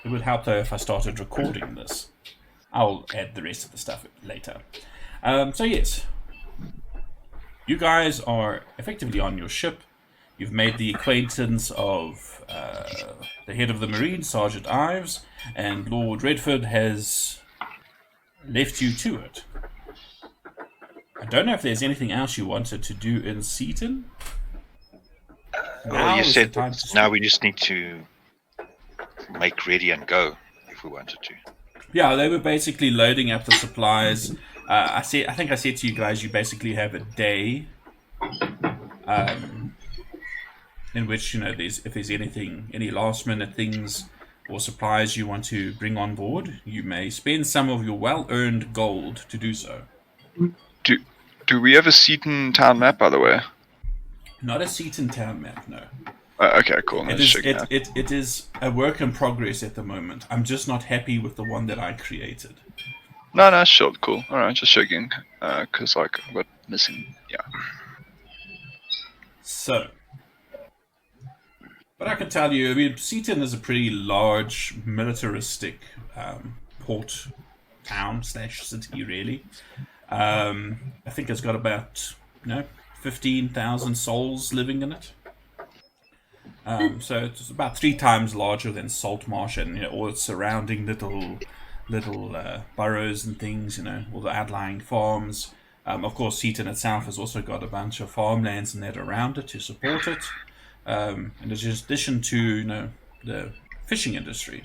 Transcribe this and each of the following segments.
It would help though if I started recording this. I'll add the rest of the stuff later. So yes, you guys are effectively on your ship. You've made the acquaintance of the head of the Marine, Sergeant Ives, and Lord Redford has left you to it. I don't know if there's anything else you wanted to do in Seaton. Well, you said now we just need to make ready and go if we wanted to. Yeah, they were basically loading up the supplies. I think I said to you guys, you basically have a day in which, if there's any last minute things or supplies you want to bring on board, you may spend some of your well-earned gold to do so. Do we have a Seaton town map, by the way? Not a Seaton town map, no. Okay, cool. It is a work in progress at the moment. I'm just not happy with the one that I created. No, sure, cool. Alright, just checking. Because, we're missing... Yeah. So... But I can tell you, Seaton is a pretty large, militaristic port town / city, really. I think it's got about, 15,000 souls living in it. So it's about 3 times larger than Saltmarsh and all its surrounding little boroughs and things. All the outlying farms. Of course, Seaton itself has also got a bunch of farmlands and that around it to support it. In addition to the fishing industry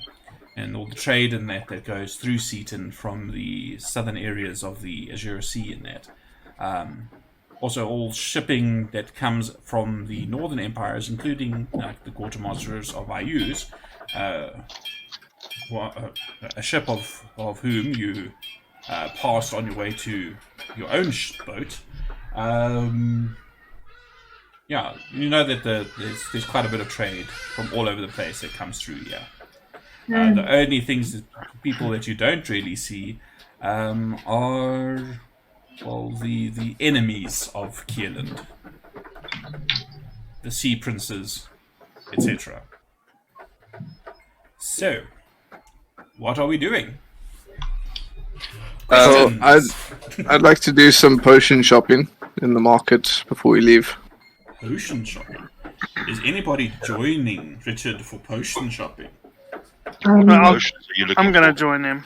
and all the trade and that goes through Seaton from the southern areas of the Azure Sea and that. Also, all shipping that comes from the northern empires, including the quartermasters of Ayus, a ship of whom you passed on your way to your own boat. Yeah, you know that there's quite a bit of trade from all over the place that comes through here. The only things people that you don't really see are the enemies of Kierland, the sea princes, etc. So, what are we doing? I'd like to do some potion shopping in the market before we leave. Potion shopping? Is anybody joining Richard for potion shopping? I'm gonna join him.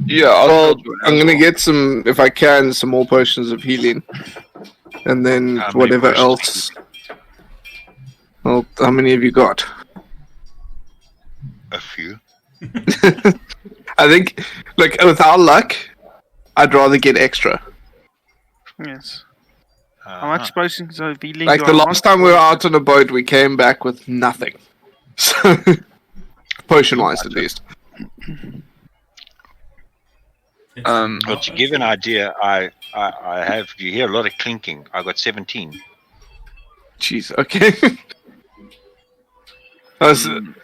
Yeah, I'm gonna get if I can, some more potions of healing. And then whatever else. Well, how many have you got? A few. I think, with our luck, I'd rather get extra. Yes. How much potions of healing? The last time we were out on a boat, we came back with nothing. So, potion-wise, at least. Well, to give an idea, I have. You hear a lot of clinking. I got 17. Jeez. Okay. I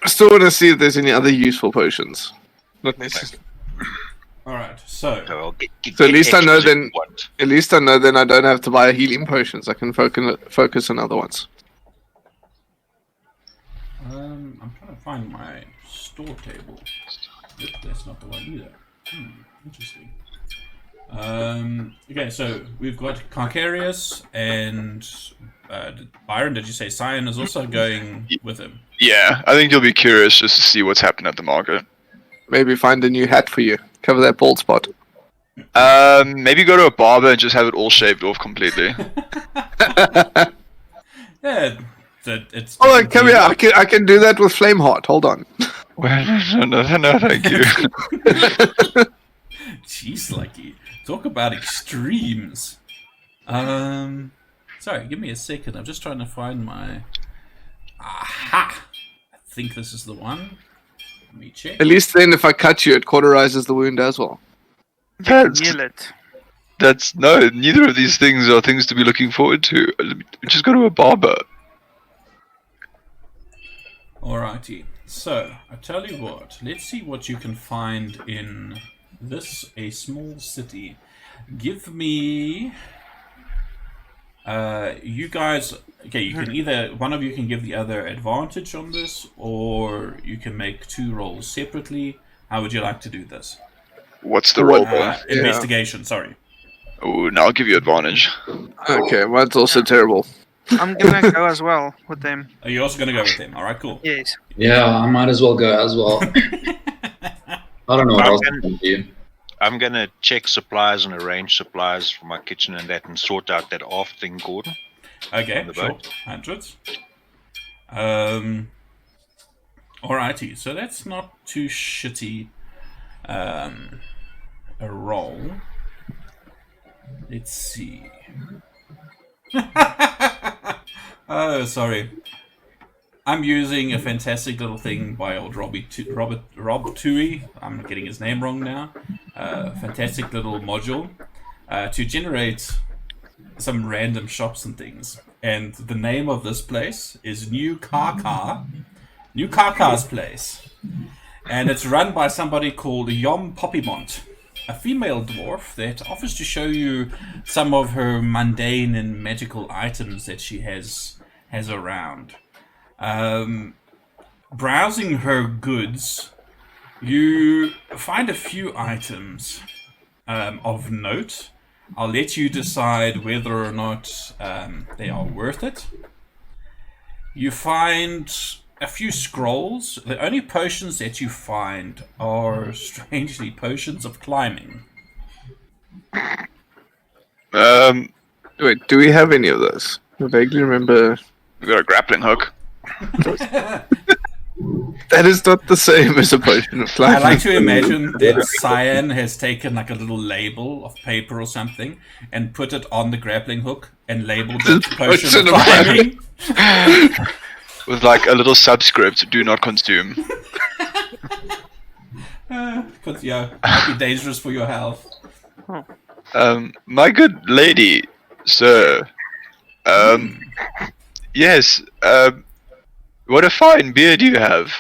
still want to see if there's any other useful potions. Not necessarily. All right. So at least I know then. At least I know then I don't have to buy healing potions. I can focus on other ones. I'm trying to find my store table. Yep, that's not the one either. Interesting. Okay, so we've got Carcarius and Byron. Did you say Cyan is also going with him? Yeah, I think you'll be curious just to see what's happening at the market. Maybe find a new hat for you. Cover that bald spot. Maybe go to a barber and just have it all shaved off completely. Yeah, it's. Oh, come here! I can do that with Flameheart. Hold on. Well, no, thank you. Jeez, Lucky. Talk about extremes. Sorry, give me a second. I'm just trying to find my. Aha! I think this is the one. Let me check. At least then, if I cut you, it cauterizes the wound as well. That's neither of these things are things to be looking forward to. Just go to a barber. Alrighty. So, I tell you what. Let's see what you can find in a small city. Give me You guys, okay, you can either, one of you can give the other advantage on this, or you can make 2 rolls separately. How would you like to do this? What's the roll, though? Investigation, sorry. Oh, now I'll give you advantage. Okay, mine's also terrible. I'm gonna go as well with them. Are you also going to go with them? All right, cool. Yes. Yeah, I might as well go as well. I don't know what else I can do. I'm going to check supplies and arrange supplies for my kitchen and that and sort out that aft thing, Gordon. Okay, On the sure. boat. Hundreds. Alrighty, so that's not too shitty a roll. Let's see. Oh, sorry. I'm using a fantastic little thing by old Rob Toohey. I'm getting his name wrong now. Fantastic little module to generate some random shops and things. And the name of this place is New Karkar's place. And it's run by somebody called Yom Poppymont, a female dwarf that offers to show you some of her mundane and magical items that she has around. Browsing her goods, you find a few items of note. I'll let you decide whether or not they are worth it. You find a few scrolls. The only potions that you find are, strangely, potions of climbing. Wait, do we have any of those? I vaguely remember. We got a grappling hook. That is not the same as a potion of I climbing. like to imagine that Cyan has taken like a little label of paper or something and put it on the grappling hook and labeled it potion of climbing. With like a little subscript, do not consume. Because, yeah, might be dangerous for your health. My good lady, sir. Yes, what a fine beard you have.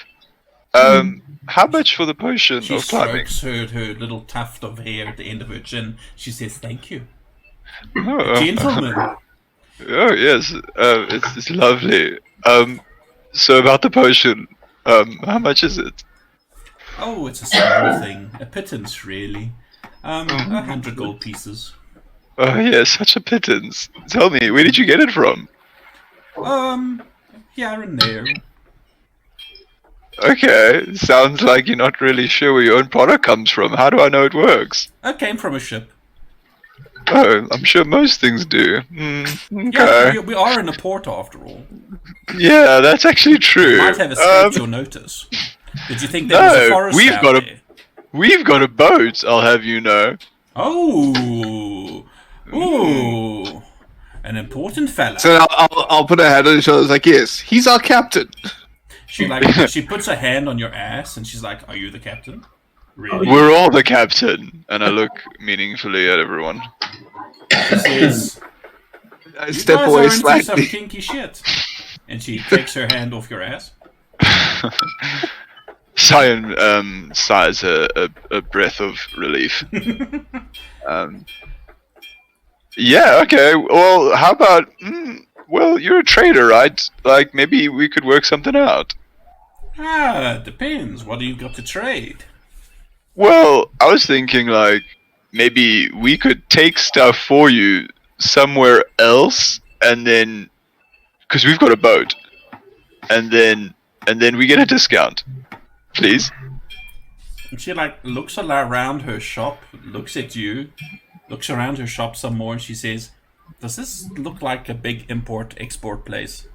How much for the potion She of climbing? strokes her little tuft of hair at the end of her chin. She says, "Thank you, Oh, gentlemen." oh yes, it's lovely. So about the potion, how much is it? Oh, it's a small thing, a pittance, really. 100 gold pieces. Oh yes, such a pittance. Tell me, where did you get it from? Here and there. Okay, sounds like you're not really sure where your own product comes from. How do I know it works? I came from a ship. Oh, I'm sure most things do. Okay. Yeah, we are in a port after all. Yeah, that's actually true. Might have escaped your notice. Did you think there was a forest we've out got a- there? We've got a boat, I'll have you know. Oh, ooh, an important fella. So I'll put her head on his shoulders like, yes, he's our captain. She puts her hand on your ass and she's like, "Are you the captain?" Really? We're all the captain. And I look meaningfully at everyone. She says, I "You step guys away are into some slightly. kinky shit." And she takes her hand off your ass. Cyan sighs a breath of relief. Yeah, okay. Well, how about... well, you're a trader, right? Like, maybe we could work something out. Depends. What do you got to trade? Well, I was thinking, like, maybe we could take stuff for you somewhere else, and then... Because we've got a boat. And then we get a discount. Please? And she, like, looks around her shop, looks at you, looks around her shop some more, and she says, "Does this look like a big import-export place?"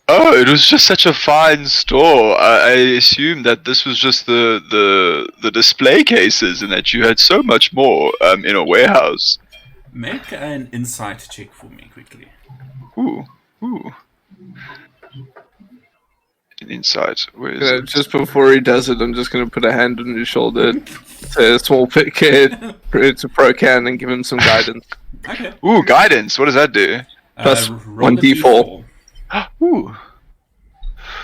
Oh, it was just such a fine store. I assumed that this was just the display cases and that you had so much more in a warehouse. Make an insight check for me, quickly. Ooh. An insight. Where is it? Just before he does it, I'm just going to put a hand on his shoulder, say a small kid, it's a pro can, and give him some guidance. Okay. Ooh, guidance. What does that do? Plus Roll a 1d4. Ooh.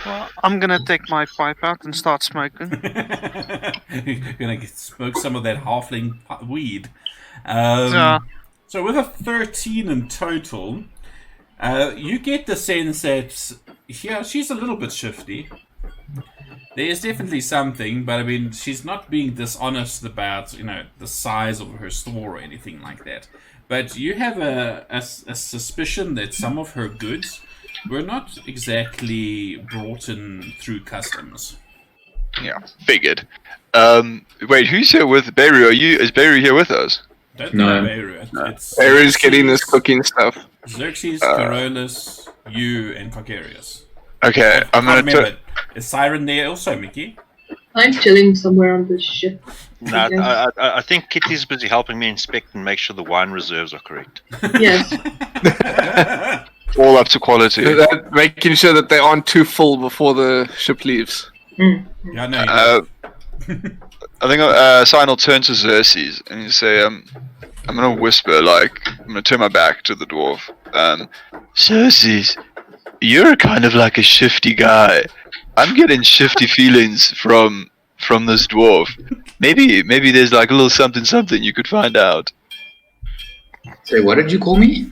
Well, I'm gonna take my pipe out and start smoking. You're gonna smoke some of that halfling weed. So, So with a 13 in total, You get the sense that, yeah, she's a little bit shifty. There's definitely something, but I mean, she's not being dishonest about, the size of her store or anything like that. But you have a suspicion that some of her goods were not exactly brought in through customs. Yeah, figured. Wait, who's here with Beru? Is Beru here with us? Don't No. know Beru. It's Barry's getting his cooking stuff. Xerxes, Carolus, you, and Cocarius. Okay, I'm gonna. Remember, is Siren there also, Mickey? I'm chilling somewhere on the ship. No, I think Kitty's busy helping me inspect and make sure the wine reserves are correct. Yes. All up to quality. Making sure that they aren't too full before the ship leaves. Yeah, I know. I think Sign will turn to Xerxes and you say, I'm gonna whisper, I'm gonna turn my back to the dwarf. Xerxes, you're kind of like a shifty guy. I'm getting shifty feelings from this dwarf. Maybe there's a little something you could find out. Say, what did you call me?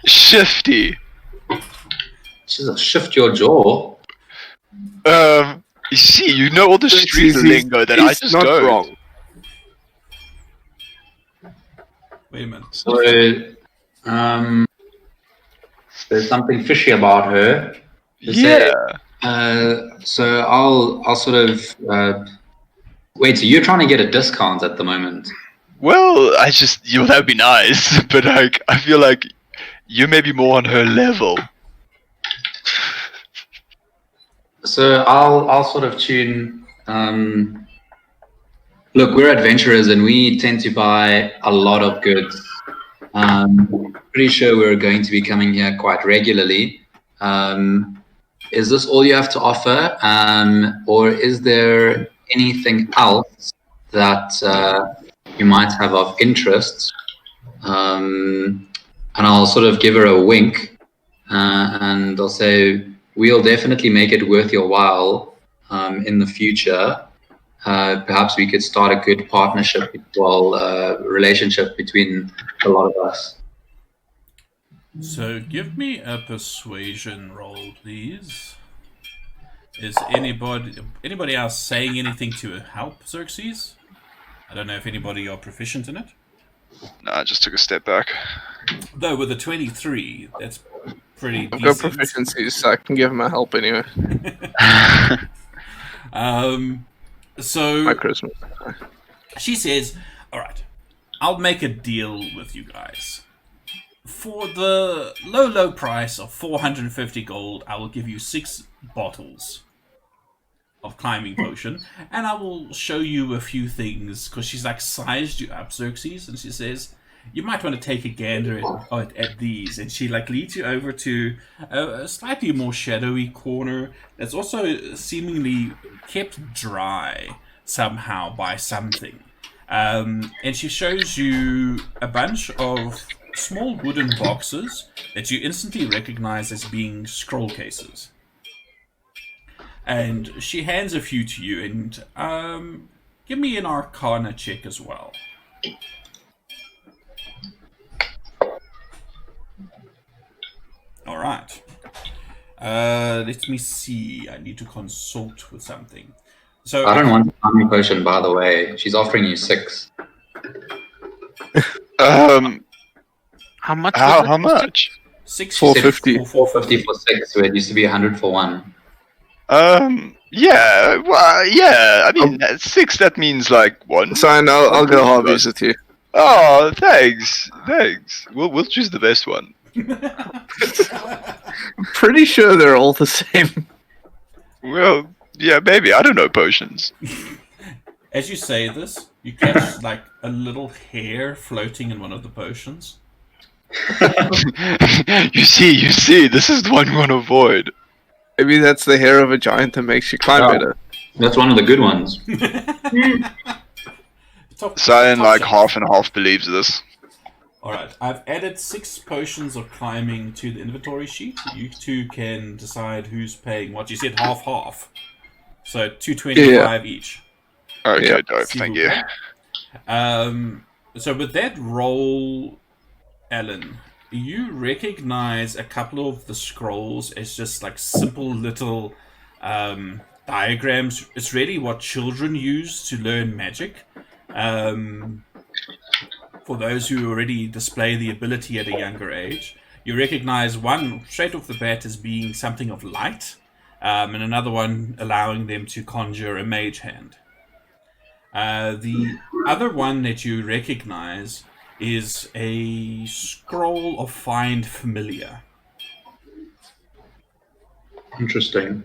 Shifty. She'll shift your jaw. You see, you know all the street lingo that I just not don't. wrong. Wait a minute. So, there's something fishy about her. Yeah. So I'll sort of wait. So you're trying to get a discount at the moment? Well, that would be nice, but I feel like you may be more on her level. So I'll sort of tune. Look, we're adventurers and we tend to buy a lot of goods. Pretty sure we're going to be coming here quite regularly. Is this all you have to offer, or is there anything else that you might have of interest? And I'll sort of give her a wink, and I'll say, we'll definitely make it worth your while in the future. Perhaps we could start a good partnership, relationship between a lot of us. So give me a persuasion roll, please. Is anybody else saying anything to help Xerxes? I don't know if anybody are proficient in it. No, I just took a step back. Though with a 23, that's pretty I've got decent. proficiencies, so I can give him a help anyway. So My Christmas. she says, alright, I'll make a deal with you guys. For the low price of 450 gold, I will give you 6 bottles of climbing potion, and I will show you a few things, because she's sized you up, Xerxes, and she says, you might want to take a gander at these, and she leads you over to a slightly more shadowy corner that's also seemingly kept dry somehow by something. And she shows you a bunch of small wooden boxes that you instantly recognize as being scroll cases. And she hands a few to you, and give me an Arcana check as well. Alright. Let me see. I need to consult with something. So I don't want a climbing potion, by the way. She's offering you 6. How much? How much? 450. 450 for 6, where it used to be 100 for 1. Yeah, well, yeah. I mean, 6. That means 1. Fine, I'll go hobbies with you. Oh, thanks. We'll choose the best one. I'm pretty sure they're all the same. Well, yeah, maybe. I don't know potions. As you say this, you catch a little hair floating in one of the potions. You see. This is the one you want to avoid. Maybe that's the hair of a giant that makes you climb better. That's one of the good ones. Cyan half and half believes this. Alright, I've added 6 potions of climbing to the inventory sheet. You two can decide who's paying what. You said half. So 225 each. Okay, Yeah. dope. Thank you. So with that roll, Alan, you recognize a couple of the scrolls as just like simple little diagrams. It's really what children use to learn magic. For those who already display the ability at a younger age, you recognize one straight off the bat as being something of light, and another one allowing them to conjure a mage hand. The other one that you recognize is a scroll of Find Familiar. Interesting.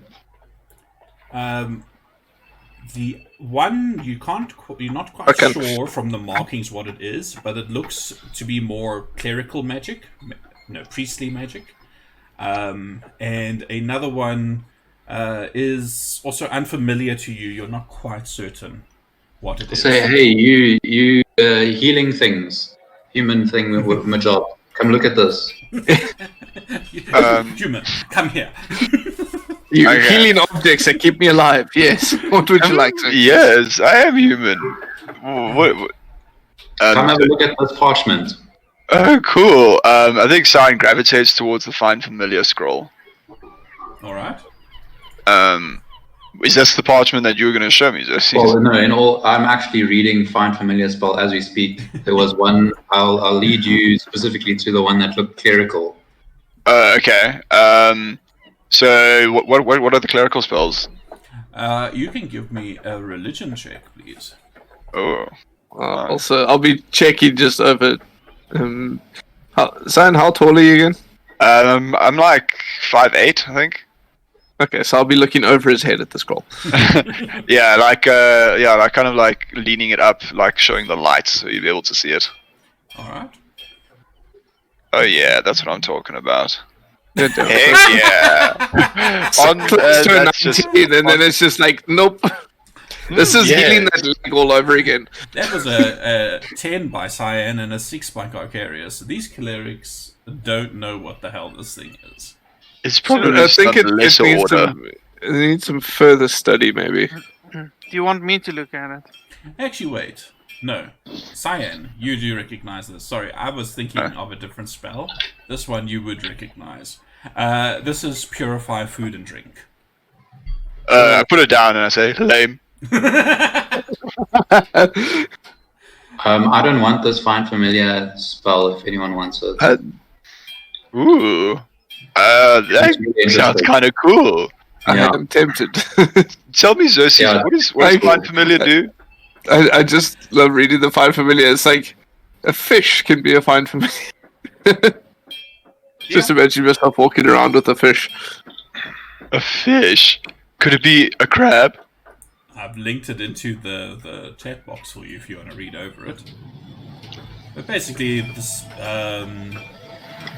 The one you're not quite sure from the markings what it is, but it looks to be more clerical magic, priestly magic. And another one is also unfamiliar to you. You're not quite certain what it is. Say, hey, you healing things, human thing with my job. Come look at this. Human, come here. You healing objects that keep me alive. Yes. What would you like to? Yes, I am human. What? Come have a look at this parchment. Oh, cool. I think Sign gravitates towards the Find Familiar scroll. All right. Is this the parchment that you were going to show me, Jesse? Well, no. I'm actually reading Find Familiar spell as we speak. There was one. I'll lead you specifically to the one that looked clerical. Okay. So what are the clerical spells? You can give me a religion check, please. Oh. Also, I'll be checking just over. Sign, how tall are you again? I'm like 5'8", I think. Okay, so I'll be looking over his head at the scroll. Yeah, like kind of like leaning it up, like showing the light, so you'll be able to see it. All right. Oh yeah, that's what I'm talking about. Heck yeah! Close to a 19, just, and then it's just like, nope. This is healing that leg all over again. That was a 10 by Cyan and a 6 by Carcarius. These clerics don't know what the hell this thing is. It's probably I think it it needs some further study, maybe. Do you want me to look at it? Actually, wait. No. Cyan, you do recognize this. Sorry, I was thinking of a different spell. This one you would recognize. This is Purify Food and Drink. I put it down and I say, lame. I don't want this Find Familiar spell if anyone wants it. Ooh. That really sounds kind of cool. Yeah. I'm tempted. Tell me, Xerxes, Yeah. what does Find Familiar do? I just love reading the Find Familiar. It's like a fish can be a Find Familiar. Just imagine yourself walking around with a fish. A fish? Could it be a crab? I've linked it into the chat box for you if you want to read over it. But basically, this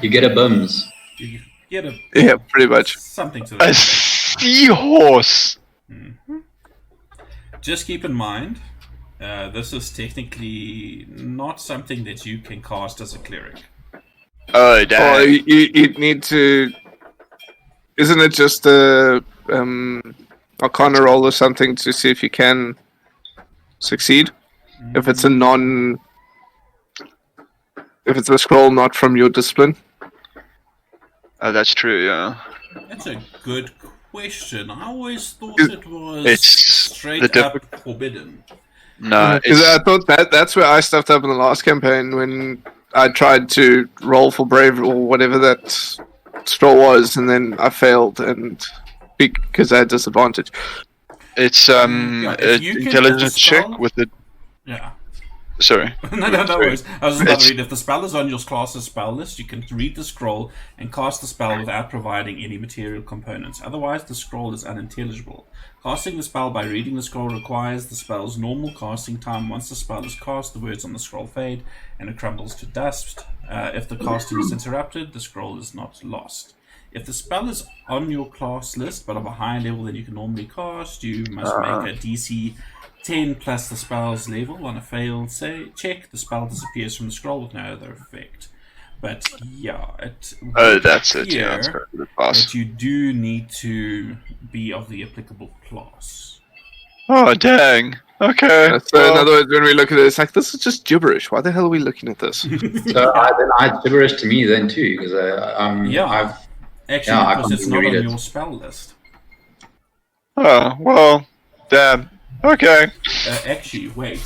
You get a bums. you get a Yeah, pretty much. something to A that. seahorse! Just keep in mind, this is technically not something that you can cast as a cleric. Oh, damn. Or you'd need to. Isn't it just a Arcana roll or something to see if you can succeed? If it's a if it's a scroll not from your discipline. Oh, that's true, yeah. That's a good question. I always thought it was It's straight the up forbidden. No, Because it's... I thought that's where I stuffed up in the last campaign when I tried to roll for brave or whatever that scroll was, and then I failed, and because I had disadvantage. It's if you can intelligence check spell- with the... Yeah. Sorry. No worries. I was just about It's- to read, if the spell is on your class's spell list, you can read the scroll and cast the spell without providing any material components. Otherwise, the scroll is unintelligible. Casting the spell by reading the scroll requires the spell's normal casting time. Once the spell is cast, the words on the scroll fade and it crumbles to dust. If the casting is interrupted, the scroll is not lost. If the spell is on your class list but of a higher level than you can normally cast, you must make a DC 10 plus the spell's level. On a failed check, the spell disappears from the scroll with no other effect. But yeah, it Oh, that's it, yeah. That's appear correct. Pass. that you do need to be of the applicable class. Oh, dang. Okay. So in other words, when we look at it, it's like, this is just gibberish. Why the hell are we looking at this? So I gibberish to me then too, because Yeah. Actually, I because it's can't not read on it. your spell list. Oh, well, damn. Okay. Actually, wait.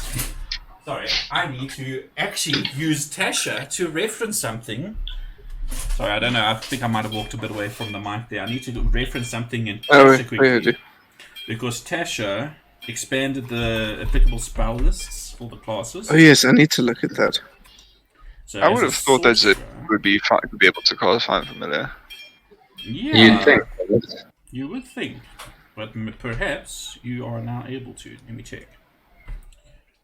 Sorry, I need to actually use Tasha to reference something. Sorry, I don't know. I think I might have walked a bit away from the mic there. I need to reference something in Tasha quickly. Because Tasha expanded the applicable spell lists for the classes. Oh yes, I need to look at that. So I as would a have thought that it sorcerer- would be fine to be able to call Find Familiar. Yeah, You'd think. you would think. But perhaps you are now able to. Let me check.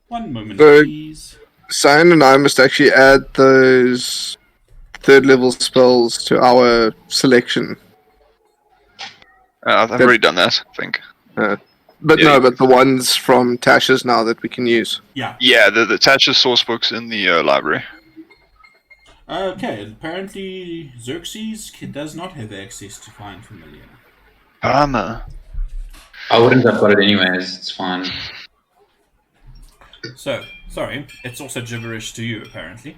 One moment, So- please. Cyan and I must actually add those 3rd level spells to our selection. I've already done that, I think. But Yeah, no, but the ones from Tasha's now that we can use. Yeah. Yeah, the Tasha's source book's in the library. Okay, apparently Xerxes does not have access to Find Familiar. Bummer. I wouldn't have got it anyways. It's fine. So, sorry, it's also gibberish to you, apparently.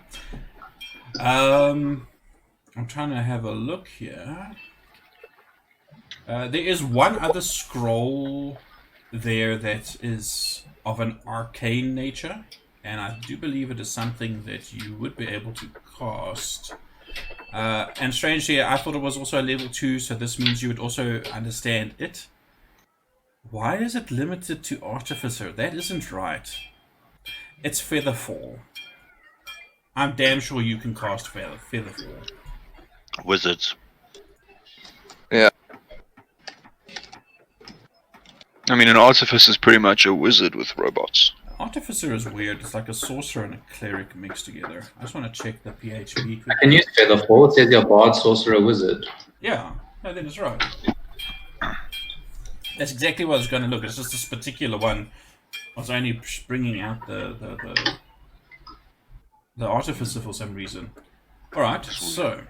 I'm trying to have a look here. There is one other scroll there that is of an arcane nature, and I do believe it is something that you would be able to cast. And strangely, I thought it was also a level 2, so this means you would also understand it. Why is it limited to Artificer? That isn't right. It's Featherfall. I'm damn sure you can cast Featherfall. Wizards. I mean, an artificer is pretty much a wizard with robots. Artificer is weird. It's like a sorcerer and a cleric mixed together. I just want to check the PHP. I can use Featherfall. It says your bard, sorcerer, wizard. Yeah, no, that is right. That's exactly what I was going to look. It's just this particular one. I was only bringing out the artificer for some reason. All right, so.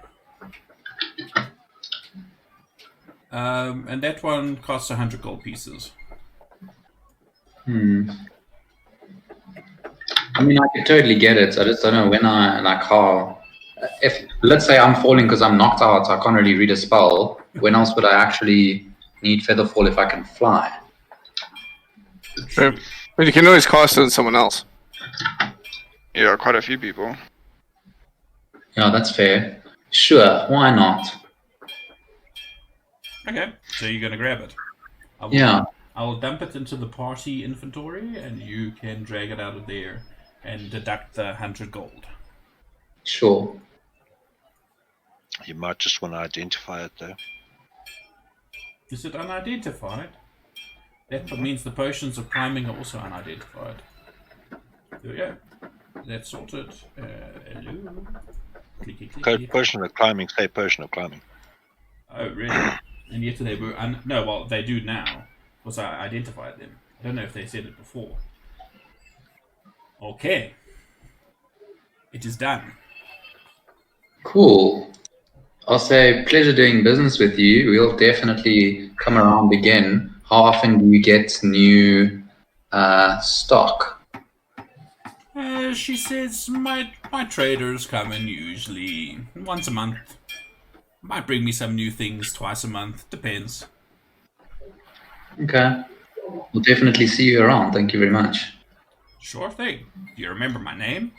And that one costs 100 gold pieces. I mean, I could totally get it. I just don't know when how. If let's say I'm falling because I'm knocked out, so I can't really read a spell. When else would I actually need Featherfall if I can fly? But you can always cast it on someone else. Yeah, quite a few people. Yeah, that's fair. Sure, why not? Okay, so you're going to grab it. Yeah. I will dump it into the party inventory, and you can drag it out of there and deduct the 100 gold. Sure. You might just want to identify it though. Is it unidentified? That means the potions of climbing are also unidentified. There we go. That's sorted. Hello. Clicky, clicky. Potion of climbing, say potion of climbing. Oh, really? And yet they were... no, well, they do now. Because I identified them. I don't know if they said it before. Okay. It is done. Cool. I'll say pleasure doing business with you. We'll definitely come around again. How often do you get new stock? She says my traders come in usually once a month. Might bring me some new things twice a month. Depends. Okay. We'll definitely see you around. Thank you very much. Sure thing. Do you remember my name?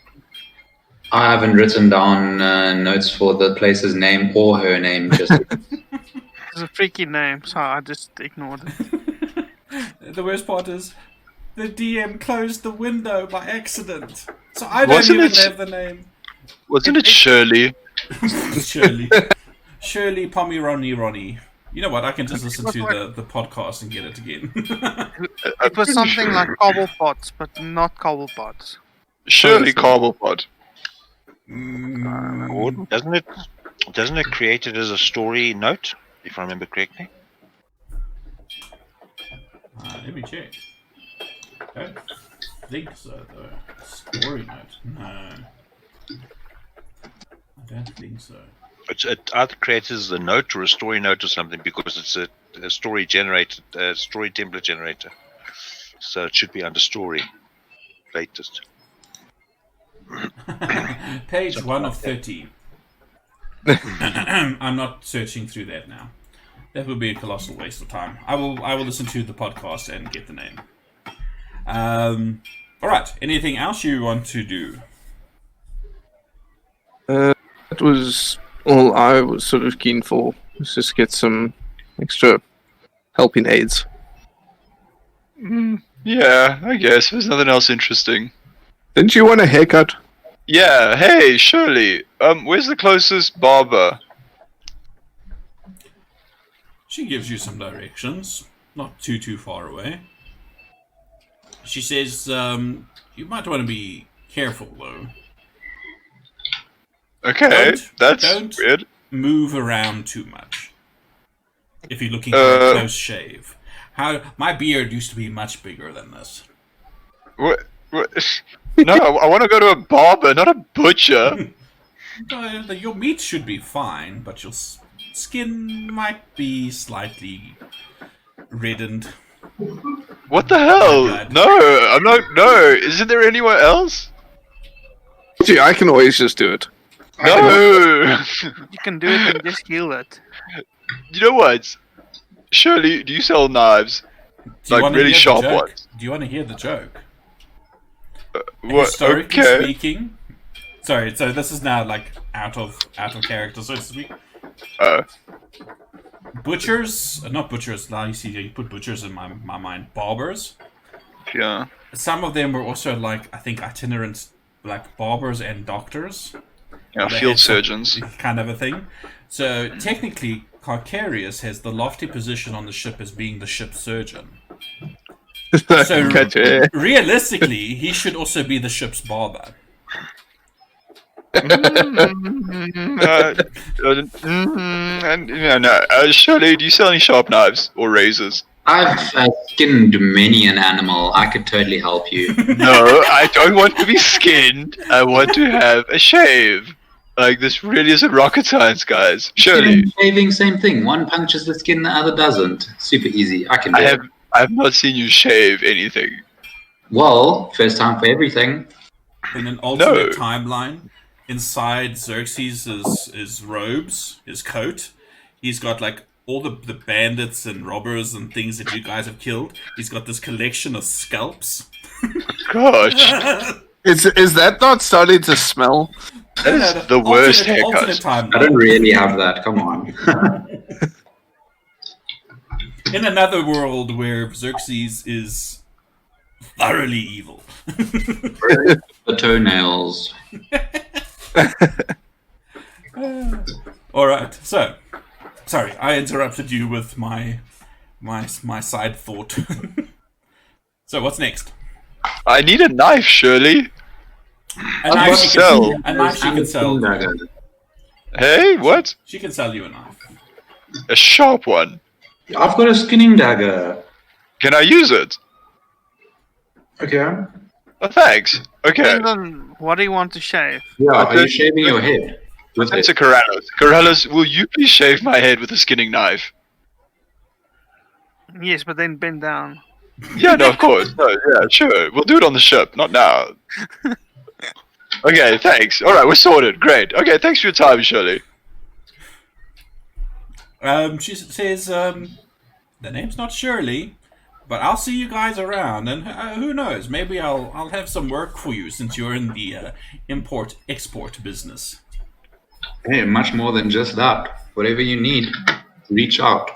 I haven't written down notes for the place's name or her name. Just It's a freaky name, so I just ignored it. The worst part is the DM closed the window by accident. So I don't Wasn't even it- have the name. Wasn't it Shirley? Shirley. Shirley Pomerani Ronnie. You know what? I can just listen to the podcast and get it again. It was something like Cobblepots, but not Cobblepots. Shirley Cobblepot. Or doesn't it create it as a story note, if I remember correctly? Let me check. I don't think so, though. Story note? No. I don't think so. It either creates as a note or a story note or something because it's a story generated, story template generator. so it should be under story latest. Page 1 of 30. I'm not searching through that now. That would be a colossal waste of time. I will listen to the podcast and get the name. Alright, anything else you want to do? That was all I was sort of keen for. Was just get some extra helping aids. Yeah, I guess. There's nothing else interesting. Didn't you want a haircut? Yeah, hey, Shirley. Where's the closest barber? She gives you some directions. Not too far away. She says, you might want to be careful, though. Okay, that's don't weird. Move around too much. If you're looking for a close shave. My beard used to be much bigger than this. What? No, I want to go to a barber, not a butcher. Your meat should be fine, but your skin might be slightly reddened. What the hell? No, I'm not. No, isn't there anywhere else? Gee, I can always just do it. No. You can do it and just heal it. You know what? Shirley, do you sell knives? Like really sharp ones? Do you want to hear the joke? What? Historically Okay. speaking, sorry. So this is now like out of character, so to speak. Butchers, not butchers. Now you see, you put butchers in my mind. Barbers. Yeah. Some of them were also like I think itinerant, like barbers and doctors. Yeah, They field had some surgeons. kind of a thing. So technically, Carcarius has the lofty position on the ship as being the ship's surgeon. So realistically, he should also be the ship's barber. Shirley, do you sell any sharp knives or razors? I've skinned many an animal. I could totally help you. No, I don't want to be skinned. I want to have a shave. Like, this really isn't rocket science, guys. Shirley. Shaving, same thing. One punctures the skin, the other doesn't. Super easy. I can do it. I have not seen you shave anything. Well, first time for everything. In an alternate timeline, inside Xerxes' robes, his coat, he's got like all the bandits and robbers and things that you guys have killed. He's got this collection of scalps. Gosh. Is that not starting to smell? That is the worst haircut. I don't really have that. Come on. In another world where Xerxes is thoroughly evil. The toenails. All right. So, sorry, I interrupted you with my side thought. So, what's next? I need a knife, Shirley. A knife she can sell. Hey, what? She can sell you a knife. A sharp one. I've got a skinning dagger. Can I use it? Okay. Oh, thanks. Okay. Depends on what do you want to shave? Yeah, are you shaving your head? It's a Corrales. Corrales, will you please shave my head with a skinning knife? Yes, but then bend down. Yeah, no, of course. No, yeah, sure. We'll do it on the ship, not now. Okay, thanks. Alright, we're sorted. Great. Okay, thanks for your time, Shirley. She says, the name's not Shirley, but I'll see you guys around, and who knows, maybe I'll have some work for you since you're in the import-export business. Hey, much more than just that. Whatever you need, reach out.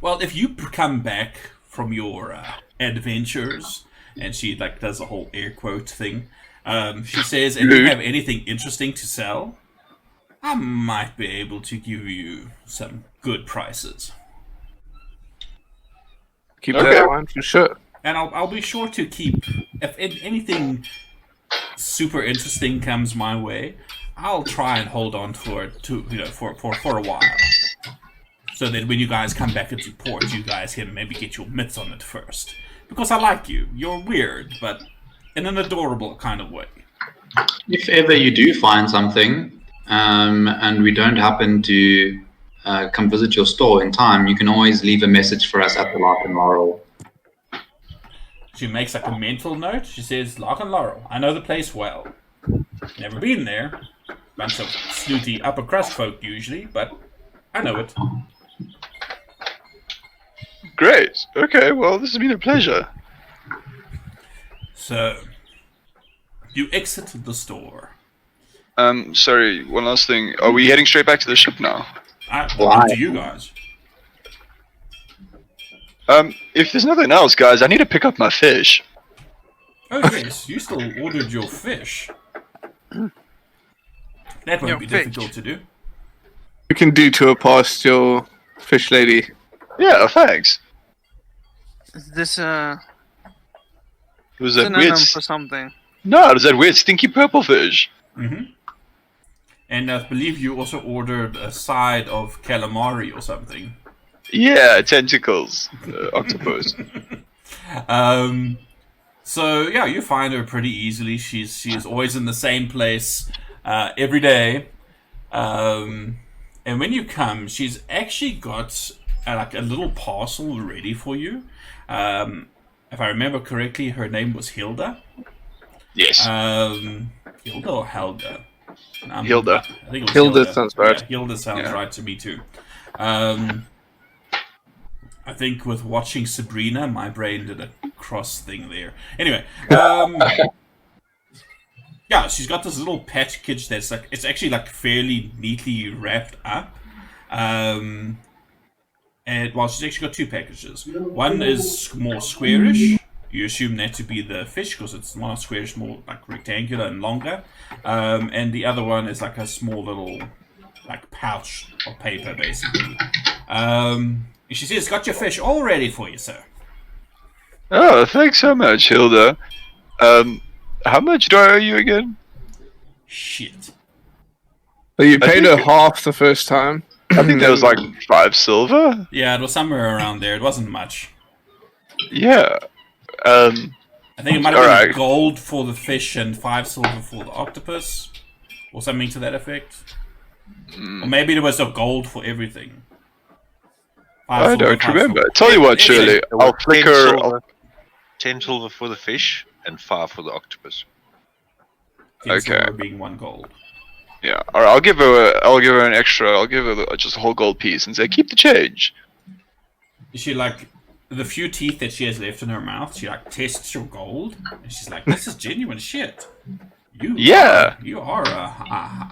Well, if you come back from your adventures, and she like does a whole air quote thing, she says, and you have anything interesting to sell, I might be able to give you some good prices. Keep that in mind for sure. And I'll be sure to keep, if anything super interesting comes my way, I'll try and hold on for it for a while. So that when you guys come back into port, you guys can maybe get your mitts on it first. Because I like you. You're weird, but in an adorable kind of way. If ever you do find something, and we don't happen to come visit your store in time, you can always leave a message for us at the Lark and Laurel. She makes like a mental note. She says, Lark and Laurel, I know the place well. Never been there. Bunch of snooty upper crust folk usually, but I know it. Great. Okay, well, this has been a pleasure. So, you exit the store. Sorry, one last thing. Are we heading straight back to the ship now? Up to you guys. If there's nothing else, guys, I need to pick up my fish. Oh yes, you still ordered your fish. That won't Your be fish. difficult to do. We can detour past your fish lady. Yeah, thanks. Is this It was that synonym weird... for something? No, it was that weird stinky purple fish. And I believe you also ordered a side of calamari or something. Yeah, tentacles. Octopus. So yeah, you find her pretty easily. She is always in the same place every day. And when you come, she's actually got like a little parcel ready for you. If I remember correctly, her name was Hilda. Yes. Hilda or Helga? Hilda. I think it was Hilda sounds right. Yeah, Hilda sounds Yeah. right to me too. I think with watching Sabrina, my brain did a cross thing there. Anyway, yeah, she's got this little package that's like, it's actually like fairly neatly wrapped up. And well, she's actually got two packages. One is more squarish. You assume that to be the fish because it's not squarish, more like rectangular and longer. And the other one is like a small little like pouch of paper, basically. She says, "Got your fish all ready for you, sir." Oh, thanks so much, Hilda. How much do I owe you again? Shit. So you I paid think- her half the first time. I think that was like 5 silver. Yeah, it was somewhere around there. It wasn't much. Yeah. I think it might have been Alright. gold for the fish and 5 silver for the octopus, or something to that effect. Or maybe there was a gold for everything. 5 I silver, don't 5 remember. silver. Tell you what, Anyway, Shirley, There were I'll flicker. 10 silver for the fish and 5 for the octopus. 10 Okay. silver being 1 gold. Yeah, alright, I'll give her an extra. I'll give her just a whole gold piece and say, keep the change. She like the few teeth that she has left in her mouth. She like tests your gold, and she's like, "This is genuine shit." Yeah. You are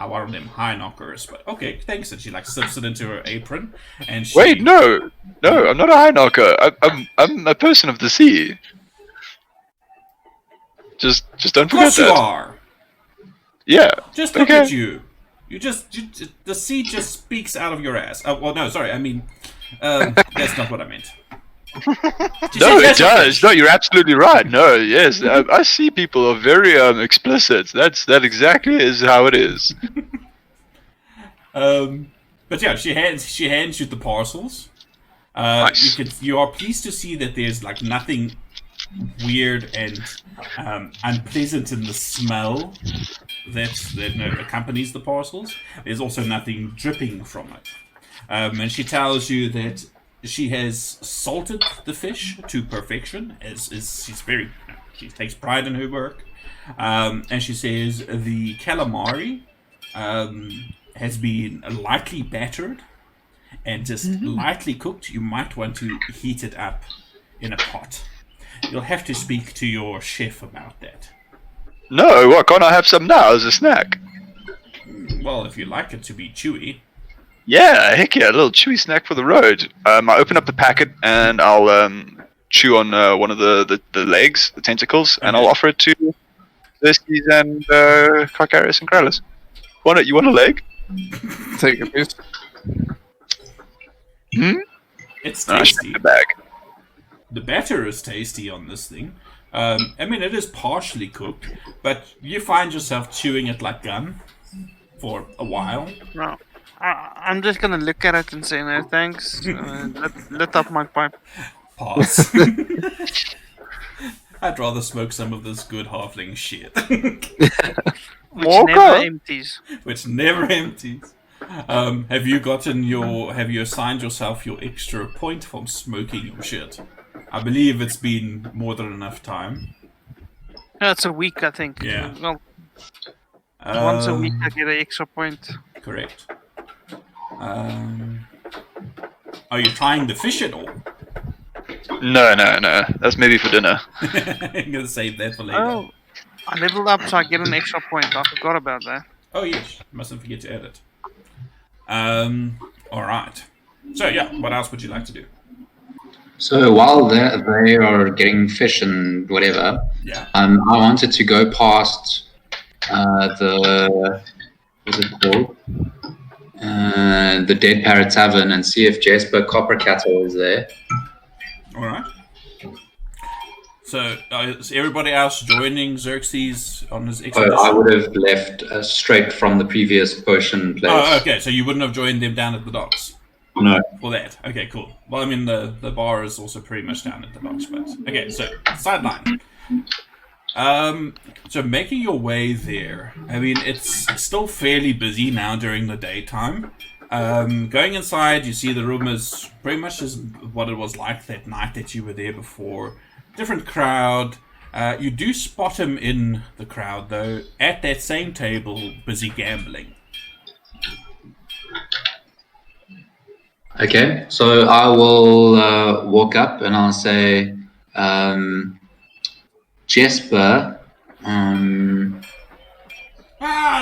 one of them high knockers, but okay, thanks. And she like slips it into her apron, and she, Wait, no, I'm not a high knocker. I'm a person of the sea. Just don't Of course forget you that. are. Yeah. Just look Okay. at you. You the sea just speaks out of your ass. Well, no, sorry. I mean, that's not what I meant. She No, says, it "Yes, does. No, you're absolutely right. No, yes, I see people are very explicit. That exactly is how it is. But yeah, she hands you the parcels. Nice. You are pleased to see that there's like nothing weird and unpleasant in the smell that accompanies the parcels. There's also nothing dripping from it. And she tells you that she has salted the fish to perfection. She takes pride in her work. And she says the calamari has been lightly battered and just lightly cooked. You might want to heat it up in a pot. You'll have to speak to your chef about that. No, what, can't I have some now as a snack? Well, if you like it to be chewy. Yeah, heck yeah, a little chewy snack for the road. I open up the packet and I'll chew on one of the legs, the tentacles, and I'll offer it to Zesties and Carcarius and Krallis. You want a leg? Take a piece. It's No, I should tasty. take the bag. The batter is tasty on this thing. I mean, it is partially cooked, but you find yourself chewing it like gum for a while. No. I'm just gonna look at it and say no thanks. Let up my pipe. Pass. I'd rather smoke some of this good halfling shit, Which Okay. never empties. which never empties. Have you assigned yourself your extra point from smoking your shit? I believe it's been more than enough time. Yeah, it's a week, I think. Yeah. Well, once a week I get an extra point. Correct. Are you trying to fish at all? No. That's maybe for dinner. I'm gonna save that for later. Oh, I leveled up so I get an extra point. I forgot about that. Oh yes, mustn't forget to add it. All right. So yeah, what else would you like to do? So while they are getting fish and whatever, Yeah. I wanted to go past what's it called? The Dead Parrot Tavern and see if Jesper Coppercattle is there. All right. So is everybody else joining Xerxes on his expedition? I would have left straight from the previous potion place. Oh, okay. So you wouldn't have joined them down at the docks? No. For that. Okay, cool. Well, I mean, the bar is also pretty much down at the docks, but... Okay, so, sideline. So making your way there, I mean, it's still fairly busy now during the daytime. Going inside, you see the room is pretty much as what it was like that night that you were there before. Different crowd. You do spot him in the crowd, though, at that same table, busy gambling. Okay, so I will walk up and I'll say, Jesper,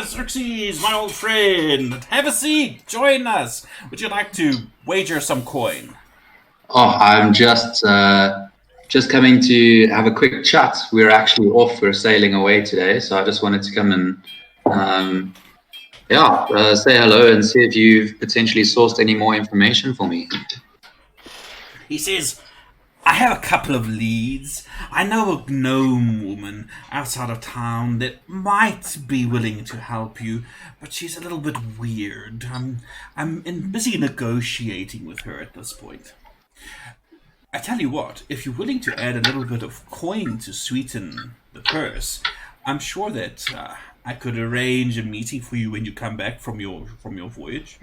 Xerxes, my old friend, have a seat, join us. Would you like to wager some coin? Oh, I'm just coming to have a quick chat. We're actually off. We're sailing away today, so I just wanted to come and say hello and see if you've potentially sourced any more information for me. He says, I have a couple of leads. I know a gnome woman outside of town that might be willing to help you, but she's a little bit weird. I'm busy negotiating with her at this point. I tell you what, if you're willing to add a little bit of coin to sweeten the purse, I'm sure that I could arrange a meeting for you when you come back from your voyage.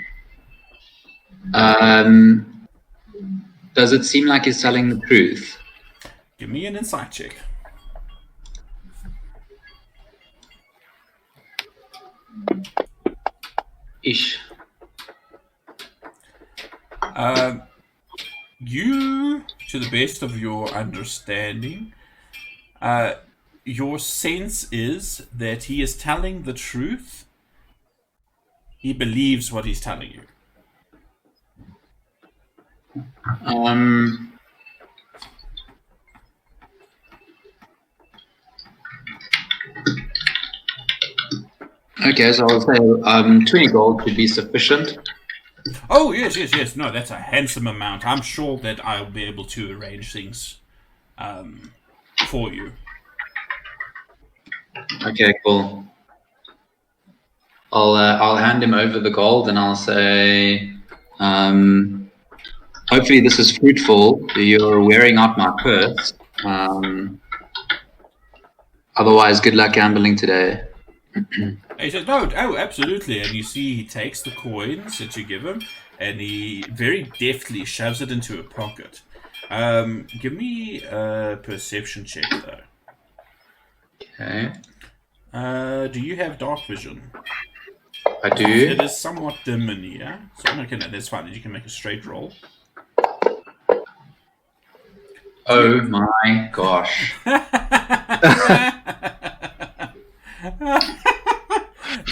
Does it seem like he's telling the truth? Give me an insight check. Ish. You, to the best of your understanding, your sense is that he is telling the truth. He believes what he's telling you. Okay, so I'll say 20 gold should be sufficient. Oh, yes. No, that's a handsome amount. I'm sure that I'll be able to arrange things for you. Okay, cool. I'll hand him over the gold and I'll say, hopefully this is fruitful. You're wearing out my purse. Otherwise, good luck gambling today. He says, no, absolutely. And you see he takes the coins that you give him and he very deftly shoves it into a pocket. Give me a perception check, though. Okay. Do you have dark vision? I do. It is somewhat dim in here. So okay, no, that's fine. You can make a straight roll. Oh my gosh.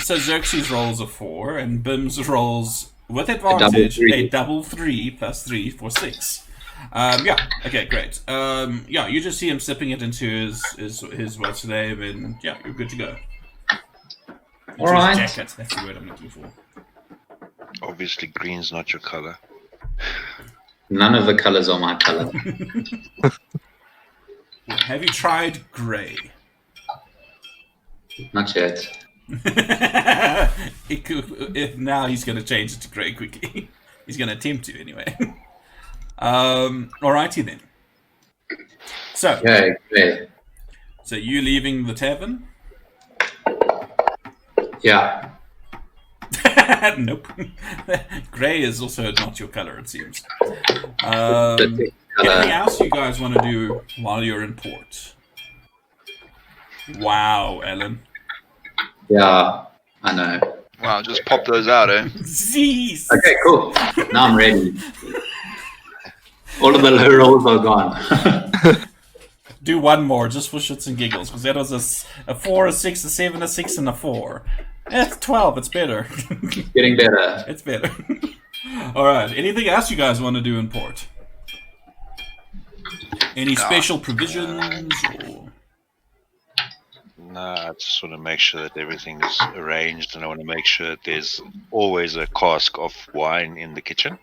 So Xerxes rolls a 4 and Bims rolls with advantage a double 3 plus 3 for 6. Okay, great. You just see him sipping it into his what's name, and yeah, you're good to go. All right. Jacket, that's the word I'm looking for. Obviously, green's not your color. None of the colors are my color. Have you tried grey? Not yet. Now he's going to change it to grey quickly. He's going to attempt to anyway. Alrighty then. So, Okay, great. So you leaving the tavern? Yeah. Nope. Grey is also not your color, it seems. The Anything else you guys want to do while you're in port? Wow, Ellen. Yeah, I know. Wow, just pop those out, eh? Jeez. Okay, cool. Now I'm ready. All of the low rolls are gone. Do one more, just for shits and giggles, because that was a 4, a 6, a 7, a 6, and a 4. It's 12, it's better. Getting better. It's better. Alright, anything else you guys want to do in port? Any special provisions? Or... No, I just want to make sure that everything is arranged, and I want to make sure that there's always a cask of wine in the kitchen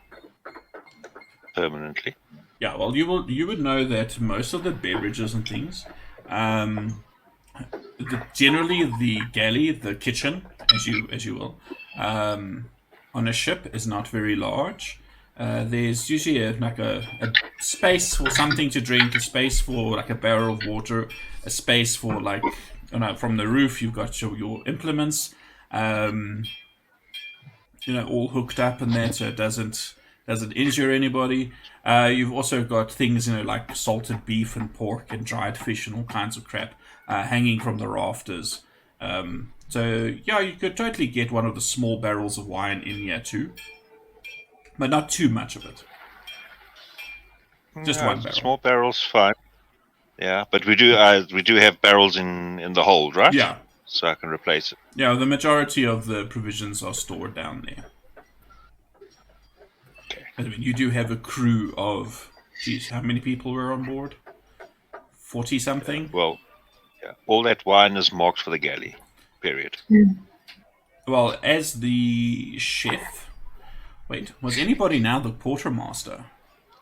permanently. Yeah, well, you would know that most of the beverages and things, generally the galley, the kitchen, as you will, on a ship is not very large. There's usually a space for something to drink, a space for like a barrel of water, a space for like, from the roof you've got your implements, all hooked up and that, so it doesn't injure anybody. You've also got things, like salted beef and pork and dried fish and all kinds of crap hanging from the rafters. So yeah, you could totally get one of the small barrels of wine in here too, but not too much of it. Just one barrel. Small barrels, fine. Yeah, but we do have barrels in the hold, right? Yeah. So I can replace it. Yeah, the majority of the provisions are stored down there. I mean, you do have a crew of, how many people were on board? 40 something? Well, yeah, all that wine is marked for the galley, period. Well, as the chef, wait, was anybody now the quartermaster?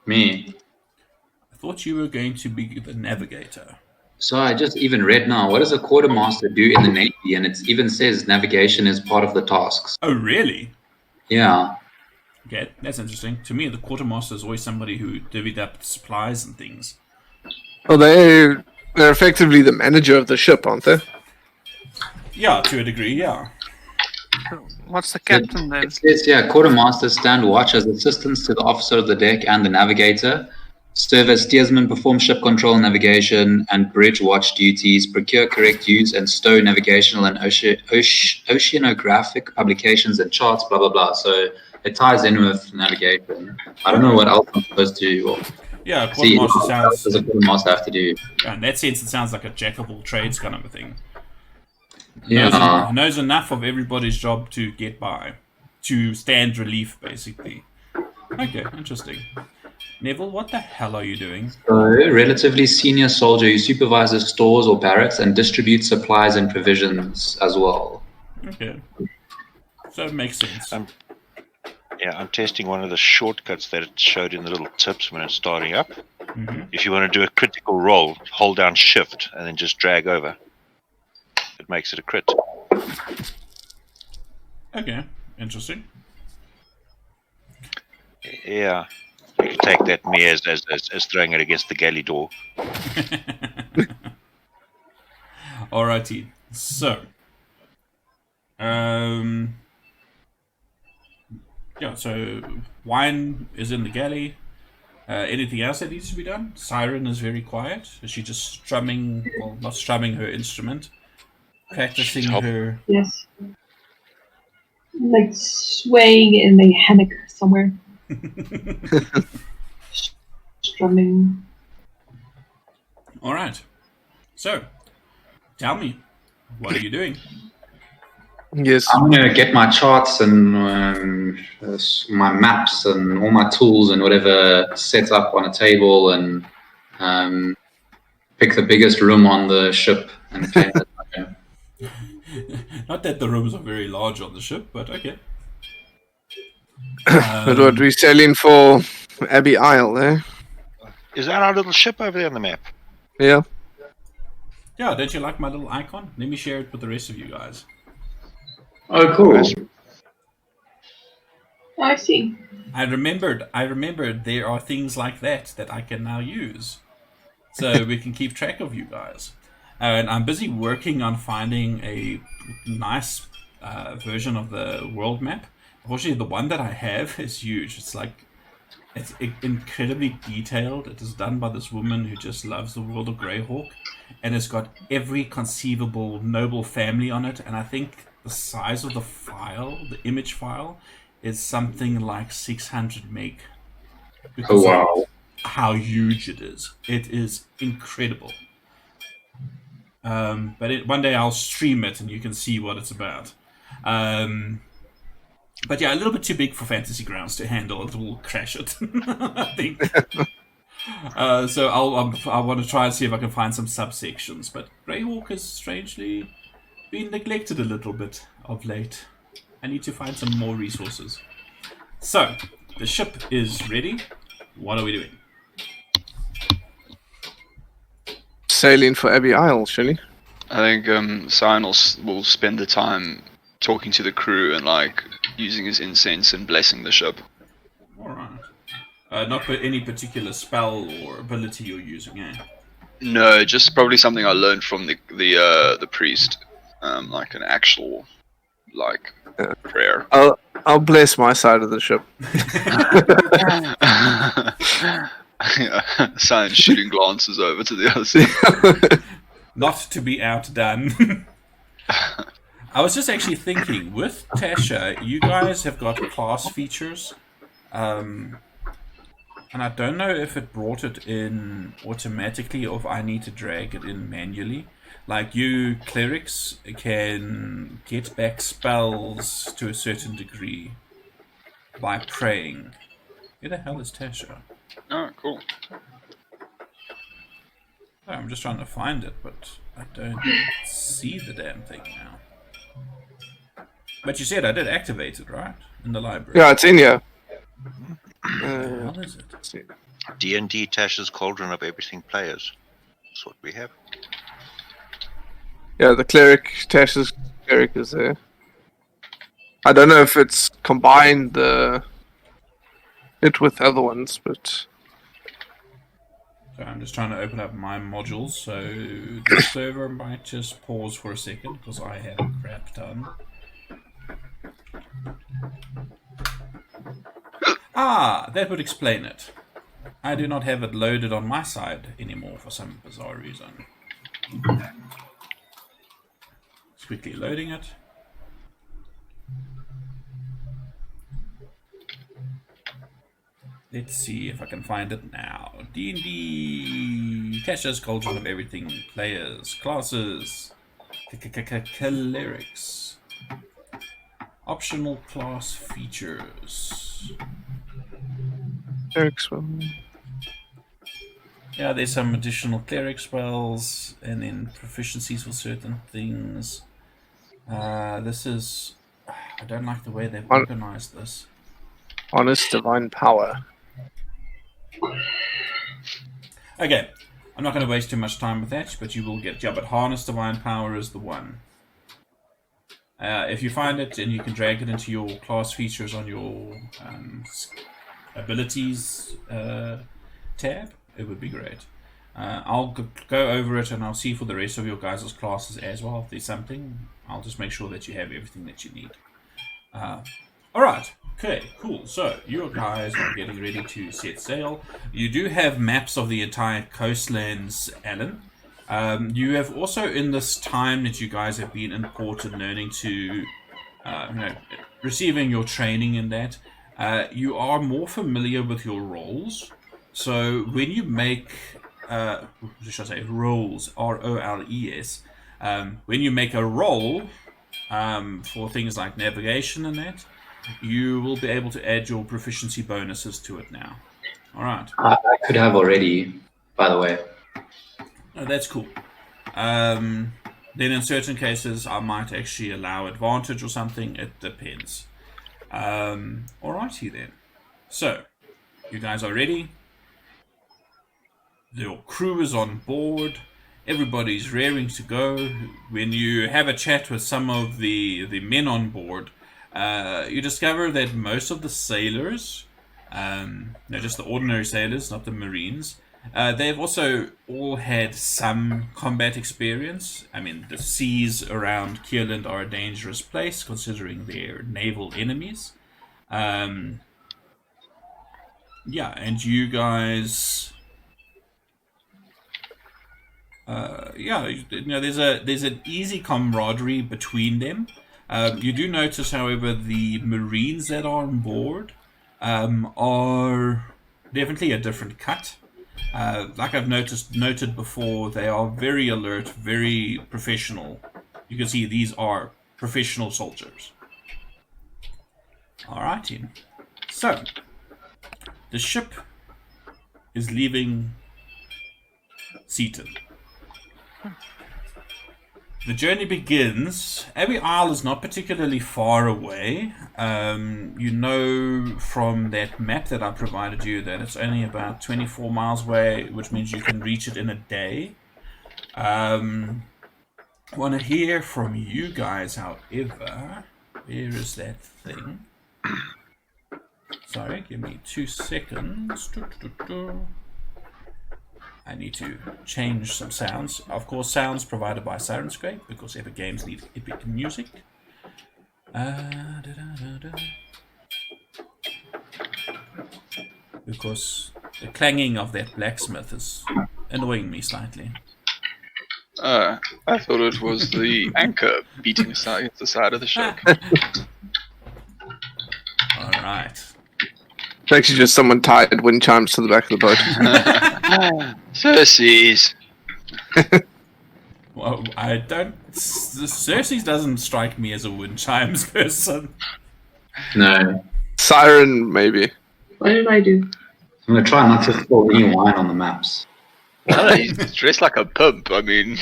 Me. I thought you were going to be the navigator. So I just even read now, what does a quartermaster do in the Navy? And it even says navigation is part of the tasks. Oh, really? Yeah. Okay, that's interesting. To me, the quartermaster is always somebody who divvied up supplies and things. Well, they're effectively the manager of the ship, aren't they? Yeah, to a degree, yeah. What's the captain then? It says, quartermasters stand watch as assistants to the officer of the deck and the navigator, serve as steersmen, perform ship control, navigation, and bridge watch duties, procure correct use and stow navigational and oceanographic publications and charts, blah, blah, blah. So it ties in with navigation. I don't know what else I'm supposed to... Yeah, quartermaster sounds... What does a quartermaster have to do? Yeah, in that sense, it sounds like a jack of all trades kind of a thing. Yeah. Knows enough of everybody's job to get by. To stand relief, basically. Okay, interesting. Neville, what the hell are you doing? So, relatively senior soldier who supervises stores or barracks and distributes supplies and provisions as well. Okay. So it makes sense. I'm testing one of the shortcuts that it showed in the little tips when it's starting up. Mm-hmm. If you want to do a critical roll, hold down shift and then just drag over. It makes it a crit. Okay, interesting. Yeah. You can take that me as throwing it against the galley door. Alrighty. So so wine is in the galley. Anything else that needs to be done? Siren is very quiet. Is she just strumming, well, not strumming her instrument, practicing her... Yes. Like swaying in a hammock somewhere. Strumming. Alright. So, tell me, what are you doing? Yes. I'm going to get my charts and my maps and all my tools and whatever set up on a table and pick the biggest room on the ship and claim it. Not that the rooms are very large on the ship, but okay. But what we sailing for Abbey Isle, eh? Is that our little ship over there on the map? Yeah. Yeah, don't you like my little icon? Let me share it with the rest of you guys. Oh, cool. I see. I remembered there are things like that I can now use. So we can keep track of you guys. And I'm busy working on finding a nice version of the world map. Unfortunately, the one that I have is huge. It's like It's incredibly detailed. It is done by this woman who just loves the world of Greyhawk, and it's got every conceivable noble family on it. And I think the size of the file, the image file, is something like 600 meg. Because of how huge it is. It is incredible. But one day I'll stream it and you can see what it's about. But yeah, a little bit too big for Fantasy Grounds to handle. It will crash it, I think. So I want to try and see if I can find some subsections. But Greyhawk has strangely been neglected a little bit of late. I need to find some more resources. So, the ship is ready. What are we doing? Sailing for Abbey Isle, surely. I think Cyan will spend the time talking to the crew and like using his incense and blessing the ship. Alright. Not any particular spell or ability you're using, eh? No, just probably something I learned from the priest, like an actual prayer. I'll bless my side of the ship. Cyan shooting glances over to the other side. Not to be outdone. I was just actually thinking, with Tasha, you guys have got class features, and I don't know if it brought it in automatically or if I need to drag it in manually. Like, you clerics can get back spells to a certain degree by praying. Where the hell is Tasha? Oh, cool. I'm just trying to find it, but I don't see the damn thing now. But you said I did activate it, right? In the library. Yeah, it's in here. Where the hell is it? D&D Tasha's Cauldron of Everything Players. That's what we have. Yeah, the cleric, Tash's cleric is there. I don't know if it's combined it with other ones, but... So I'm just trying to open up my modules, so the server might just pause for a second, because I have a crap ton. Ah, that would explain it. I do not have it loaded on my side anymore for some bizarre reason. It's quickly loading it. Let's see if I can find it now. D&D Tasha's Cauldron of Everything Players, Classes, Clerics, Optional Class Features. Cleric spell. Yeah, there's some additional cleric spells, and then proficiencies for certain things. This is... I don't like the way they've organized this. Honest Divine Power. Okay, I'm not going to waste too much time with that, but you will get... Yeah, but Harness Divine Power is the one. If you find it, and you can drag it into your class features on your abilities tab, it would be great. I'll go over it, and I'll see for the rest of your guys' classes as well. If there's something, I'll just make sure that you have everything that you need. Alright, okay, cool. So, you guys are getting ready to set sail. You do have maps of the entire coastlands, Alan. You have also, in this time that you guys have been in port and learning to, receiving your training in that, you are more familiar with your roles. So when you make, should I say, roles, R-O-L-E-S, when you make a roll for things like navigation and that, you will be able to add your proficiency bonuses to it now. All right. I could have already, by the way. Oh, that's cool. Then in certain cases, I might actually allow advantage or something. It depends. Alrighty then. So, you guys are ready. Your crew is on board. Everybody's raring to go. When you have a chat with some of the men on board, you discover that most of the sailors, just the ordinary sailors, not the marines, they've also all had some combat experience. I mean, the seas around Kierland are a dangerous place, considering they're naval enemies. Yeah, and you guys. There's an easy camaraderie between them. You do notice, however, the Marines that are on board are definitely a different cut. Like I've noted before, they are very alert, very professional. You can see these are professional soldiers. Alrighty. So, the ship is leaving Seaton. The journey begins. Abbey Isle is not particularly far away. You know from that map that I provided you that it's only about 24 miles away, which means you can reach it in a day. Want to hear from you guys, however. Where is that thing? Sorry, give me 2 seconds. I need to change some sounds. Of course, sounds provided by Sirenscape, because epic games need epic music. Because the clanging of that blacksmith is annoying me slightly. I thought it was the anchor beating against the side of the ship. Alright. It's actually just someone tied wind chimes to the back of the boat. Cersei's. Well, I don't... Cersei doesn't strike me as a wind chimes person. No. Siren, maybe. What did I do? I'm going to try not to spill any wine on the maps. He's dressed like a pimp, I mean.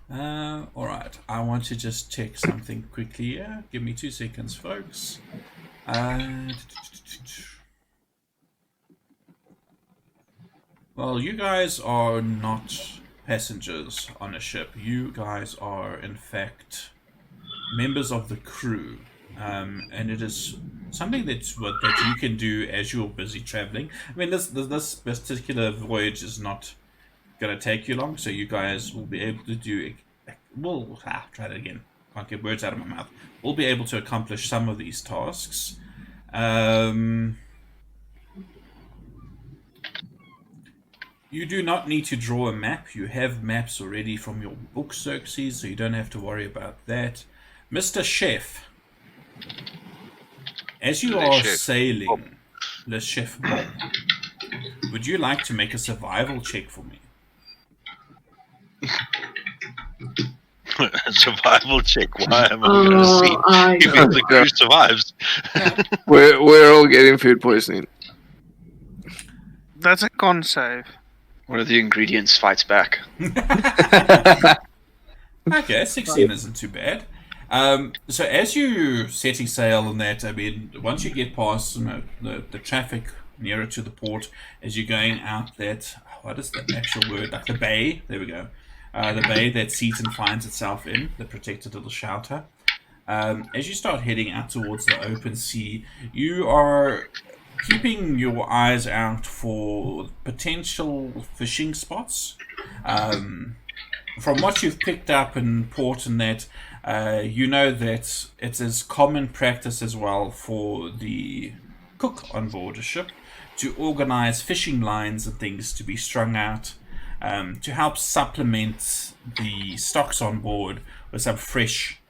Alright, I want to just check something quickly here. Give me 2 seconds, folks. Well, you guys are not passengers on a ship. You guys are, in fact, members of the crew. And it is something that you can do as you're busy traveling. I mean, this particular voyage is not going to take you long, so you guys will be able to do... try that again. Can't get words out of my mouth. We'll be able to accomplish some of these tasks. You do not need to draw a map. You have maps already from your book, Xerxes, so you don't have to worry about that. Mr. Chef, as you are sailing, Le Chef Bob, would you like to make a survival check for me? Survival check. Why am I going to see if the crew survives? We're all getting food poisoning. That's a con save. One of the ingredients fights back. Okay, 16 isn't too bad. So as you setting sail on that, I mean, once you get past the traffic nearer to the port, as you're going out that, what is the actual word? Like the bay, there we go. The bay that Seaton finds itself in, the protected little shelter. As you start heading out towards the open sea, you are keeping your eyes out for potential fishing spots. From what you've picked up in port and that, you know that it is common practice as well for the cook on board a ship to organize fishing lines and things to be strung out to help supplement the stocks on board with some fresh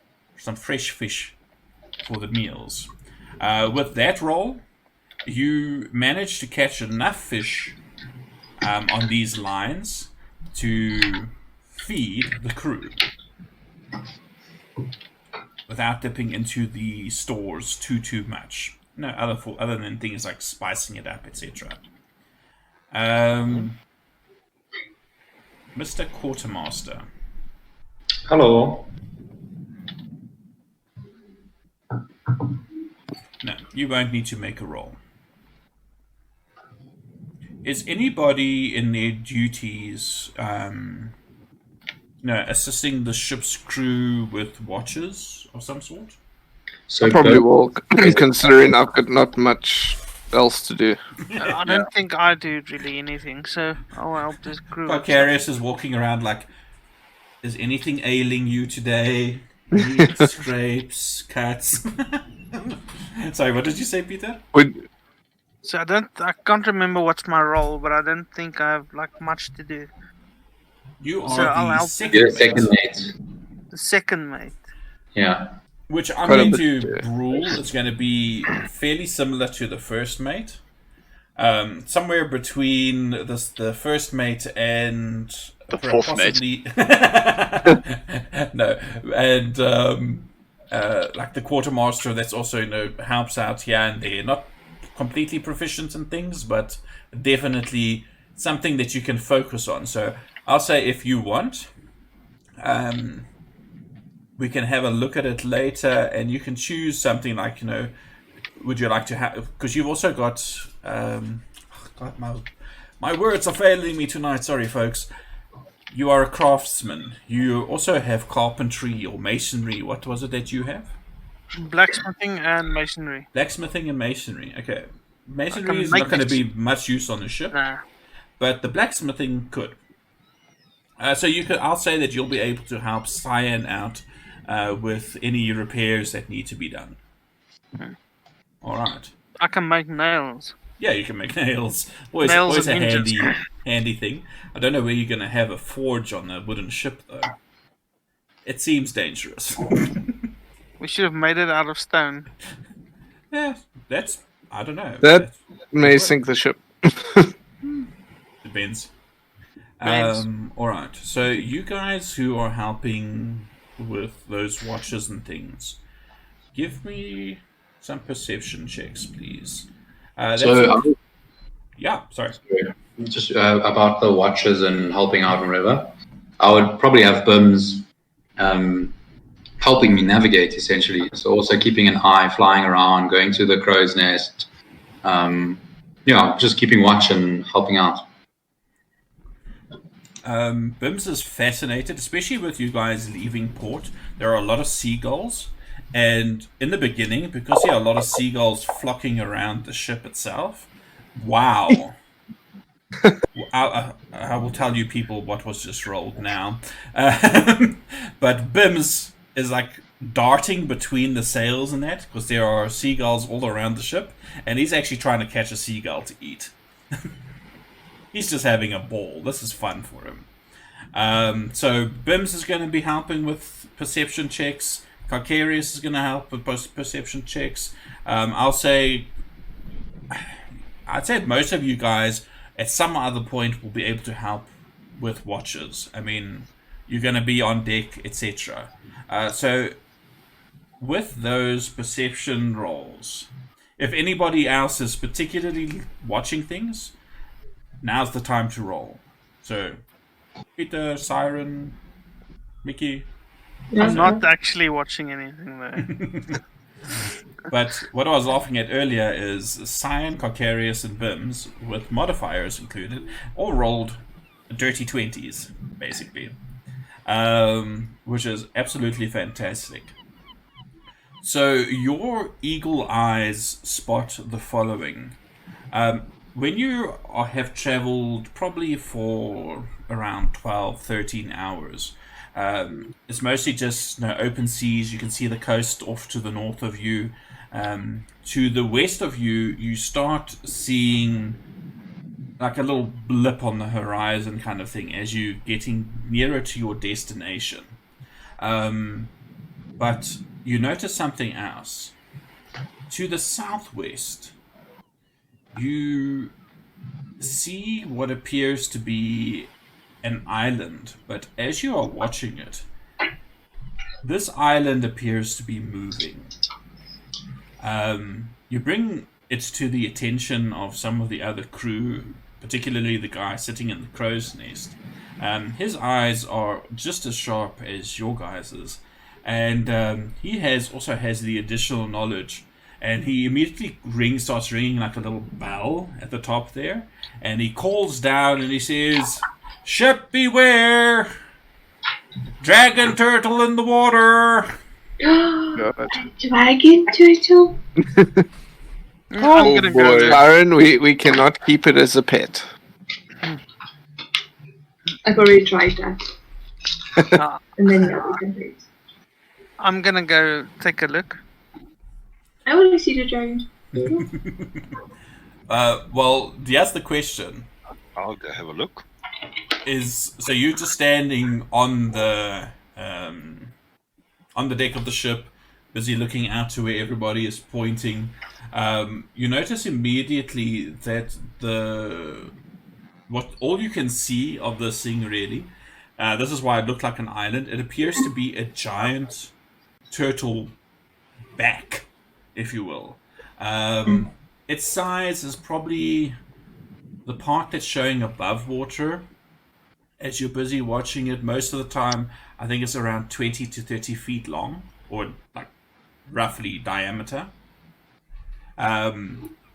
fish for the meals. With that roll, you manage to catch enough fish on these lines to feed the crew without dipping into the stores too much. No, other than things like spicing it up, etc. Mr. Quartermaster. Hello. No, you won't need to make a roll. Is anybody in their duties assisting the ship's crew with watches of some sort? So I probably will, considering I've got not much else to do. I don't think I do really anything, so I'll help this crew. Vicarious is walking around like, is anything ailing you today? Need scrapes, cuts? Sorry, what did you say, Peter? So I can't remember what's my role, but I don't think I have like much to do. You So are I'll the help. You're second the mate, second mate. The second mate. Yeah. which I'm Quite a going bit, to rule is going to be fairly similar to the first mate. Somewhere between the first mate and The fourth mate. possibly no, and like the quartermaster that's also helps out here and there. Not completely proficient in things, but definitely something that you can focus on. So I'll say if you want, we can have a look at it later, and you can choose something like would you like to have? Because you've also got God, my words are failing me tonight. Sorry, folks. You are a craftsman. You also have carpentry or masonry. What was it that you have? Blacksmithing and masonry. Blacksmithing and masonry. Okay. I Masonry can is make not going to this- be much use on the ship, Nah. but the blacksmithing could. So you could. I'll say that you'll be able to help Cyan out with any repairs that need to be done. All right. I can make nails. Yeah, you can make nails. Always Nails a and hinges. handy thing. I don't know where you're going to have a forge on a wooden ship, though. It seems dangerous. We should have made it out of stone. Yeah, I don't know. That That's- may sink the ship. Depends. Depends. All right. So you guys who are helping with those watches and things, give me some perception checks, please. Yeah. Sorry. Just about the watches and helping out and whatever, I would probably have Bims helping me navigate essentially. So also keeping an eye, flying around, going to the crow's nest. Just keeping watch and helping out. Bims is fascinated, especially with you guys leaving port. There are a lot of seagulls, and in the beginning, because there are a lot of seagulls flocking around the ship itself. Wow. I will tell you people what was just rolled now. But Bims is like darting between the sails and that, because there are seagulls all around the ship, and he's actually trying to catch a seagull to eat. He's just having a ball. This is fun for him. So Bims is going to be helping with perception checks. Carcarius is going to help with perception checks. I'd say most of you guys at some other point will be able to help with watches. I mean, you're going to be on deck, etc. So with those perception rolls, if anybody else is particularly watching things, now's the time to roll. So, Peter, Siren, Mickey. I'm not actually watching anything though. But what I was laughing at earlier is Cyan, Carcarius, and Bims, with modifiers included, all rolled dirty 20s, basically. Which is absolutely fantastic. So, your eagle eyes spot the following. When you have traveled probably for around 12, 13 hours, it's mostly just open seas. You can see the coast off to the north of you. To the west of you, you start seeing like a little blip on the horizon kind of thing as you're getting nearer to your destination. But you notice something else. To the southwest, you see what appears to be an island, but as you are watching it, this island appears to be moving. You bring it to the attention of some of the other crew, particularly the guy sitting in the crow's nest. His eyes are just as sharp as your guys's, and he also has the additional knowledge. And he immediately starts ringing like a little bell at the top there. And he calls down and he says, "Ship beware! Dragon turtle in the water!" Dragon turtle? I'm gonna go there. Aaron, we cannot keep it as a pet. I've already tried that. Uh, And then yeah, we can wait. I'm gonna go take a look. I want to see the dragon. Well, here's the question. I'll go have a look. So you're just standing on the deck of the ship, busy looking out to where everybody is pointing. You notice immediately that all you can see of this thing really, this is why it looked like an island. It appears to be a giant turtle back, if you will. Its size is probably the part that's showing above water. As you're busy watching it, most of the time, I think it's around 20 to 30 feet long, or like roughly diameter. At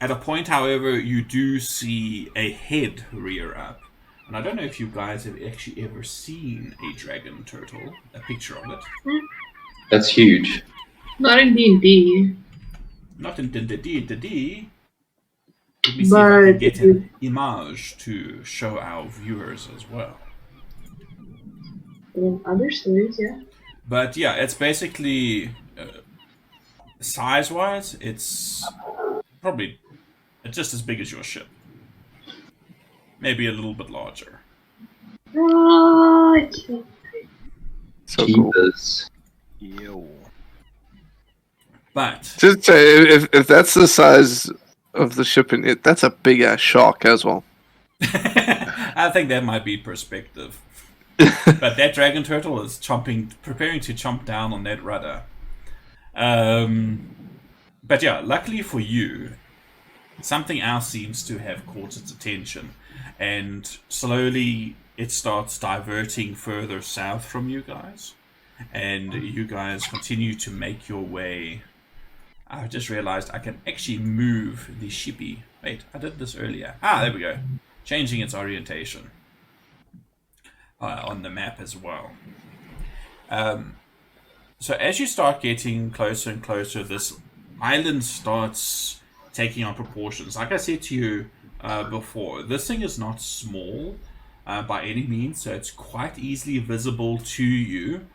a point, however, you do see a head rear up. And I don't know if you guys have actually ever seen a dragon turtle, a picture of it. That's huge. Not in D&D. Not in D&D. Let me see if I can get an image to show our viewers as well. In other stories, yeah. But yeah, it's basically size-wise, it's probably just as big as your ship. Maybe a little bit larger. Right. So cool. Jeepers. Yo. But Just say, if that's the size of the ship in it, that's a big ass shark as well. I think that might be perspective. But that dragon turtle is preparing to chomp down on that rudder. But yeah, luckily for you, something else seems to have caught its attention, and slowly it starts diverting further south from you guys, and you guys continue to make your way. I just realized I can actually move the shippy. Wait, I did this earlier. There we go. Changing its orientation on the map as well. So as you start getting closer and closer, this island starts taking on proportions. Like I said to you before, this thing is not small by any means, so it's quite easily visible to you.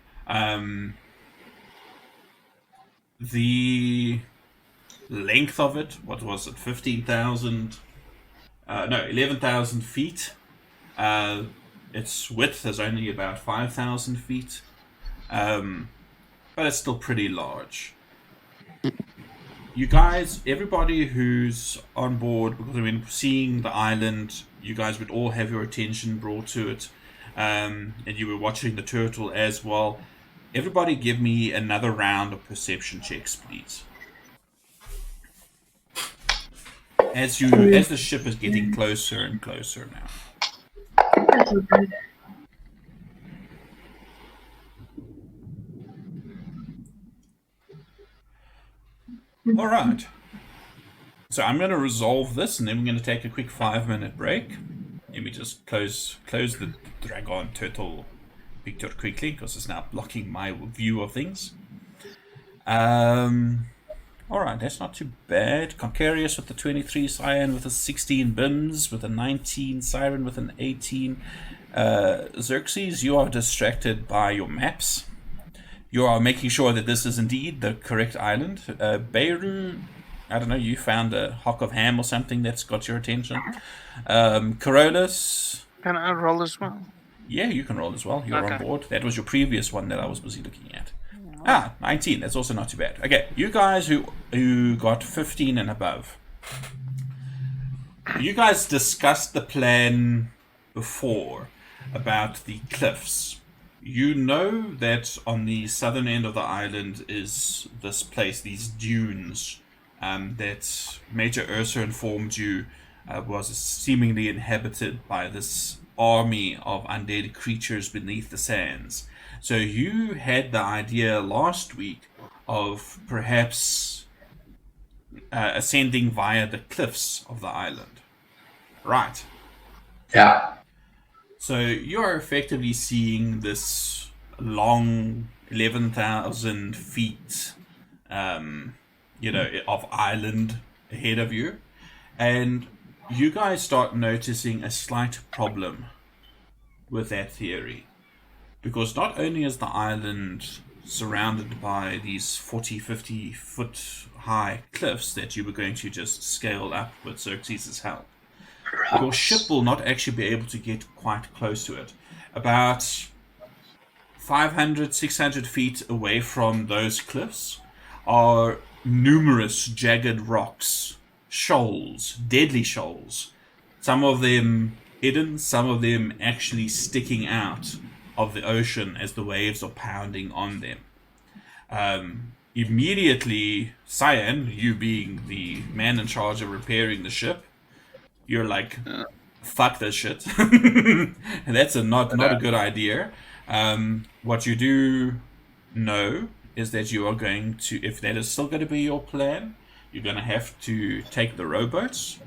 The length of it, what was it, 15,000? No, 11,000 feet. Its width is only about 5,000 feet. But it's still pretty large. You guys, everybody who's on board, because I mean, seeing the island, you guys would all have your attention brought to it, and you were watching the turtle as well. Everybody give me another round of perception checks, please. As the ship is getting closer and closer now. That's okay. All right. So I'm going to resolve this, and then we're going to take a quick 5-minute break. Let me just close the dragon turtle picture quickly, because it's now blocking my view of things. Alright, that's not too bad. Concarious with the 23 Cyan, with a 16 Bims, with a 19 Siren, with an 18. Xerxes, you are distracted by your maps. You are making sure that this is indeed the correct island. Beirut, I don't know, you found a hock of ham or something that's got your attention. Carolus. Can I roll as well? Yeah, you can roll as well. You're Okay. on board. That was your previous one that I was busy looking at. 19. That's also not too bad. Okay, you guys who got 15 and above. You guys discussed the plan before about the cliffs. You know that on the southern end of the island is this place, these dunes, that Major Ursa informed you was seemingly inhabited by this army of undead creatures beneath the sands. So you had the idea last week of perhaps ascending via the cliffs of the island. Right. Yeah. So you are effectively seeing this long 11,000 feet, of island ahead of you. And you guys start noticing a slight problem with that theory. Because not only is the island surrounded by these 40, 50 foot high cliffs that you were going to just scale up with Xerxes' help. Your ship will not actually be able to get quite close to it. About 500, 600 feet away from those cliffs are numerous jagged rocks, shoals, deadly shoals. Some of them hidden, some of them actually sticking out of the ocean as the waves are pounding on them. Immediately, Cyan, you being the man in charge of repairing the ship, you're like, fuck this shit. That's not a good idea. What you do know is that you are going to, if that is still going to be your plan, you're going to have to take the rowboats,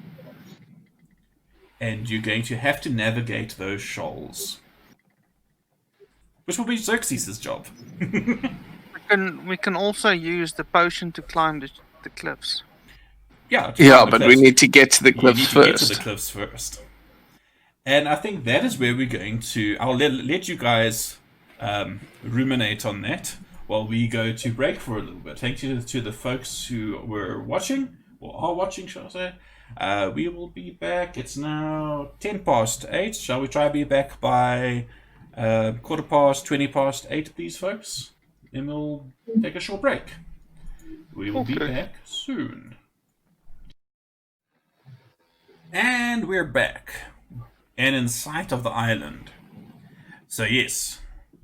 and you're going to have to navigate those shoals, which will be Xerxes' job. We can also use the potion to climb the cliffs. Yeah, but we need to get to the cliffs Get to the cliffs first. And I think that is where we're going to... I'll let you guys ruminate on that while we go to break for a little bit. Thank you to the folks who were watching, or are watching, shall I say. We will be back. It's now 8:10. Shall we try to be back by 8:15, please, folks? Then we'll take a short break. We will be back soon. And we're back. And in sight of the island. So yes,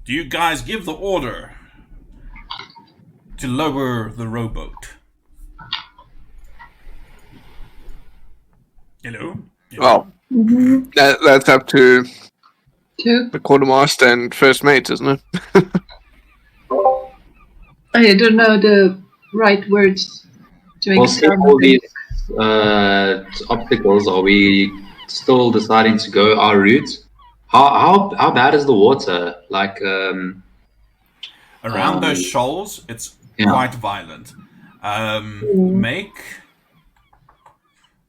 do you guys give the order to lower the rowboat? Hello? Well, that's up to Two. the quartermaster and first mate, isn't it? I don't know the right words to make We'll it see sound all good. these obstacles. Are we still deciding to go our route? How bad is the water? Like Around those shoals, it's quite violent. Make...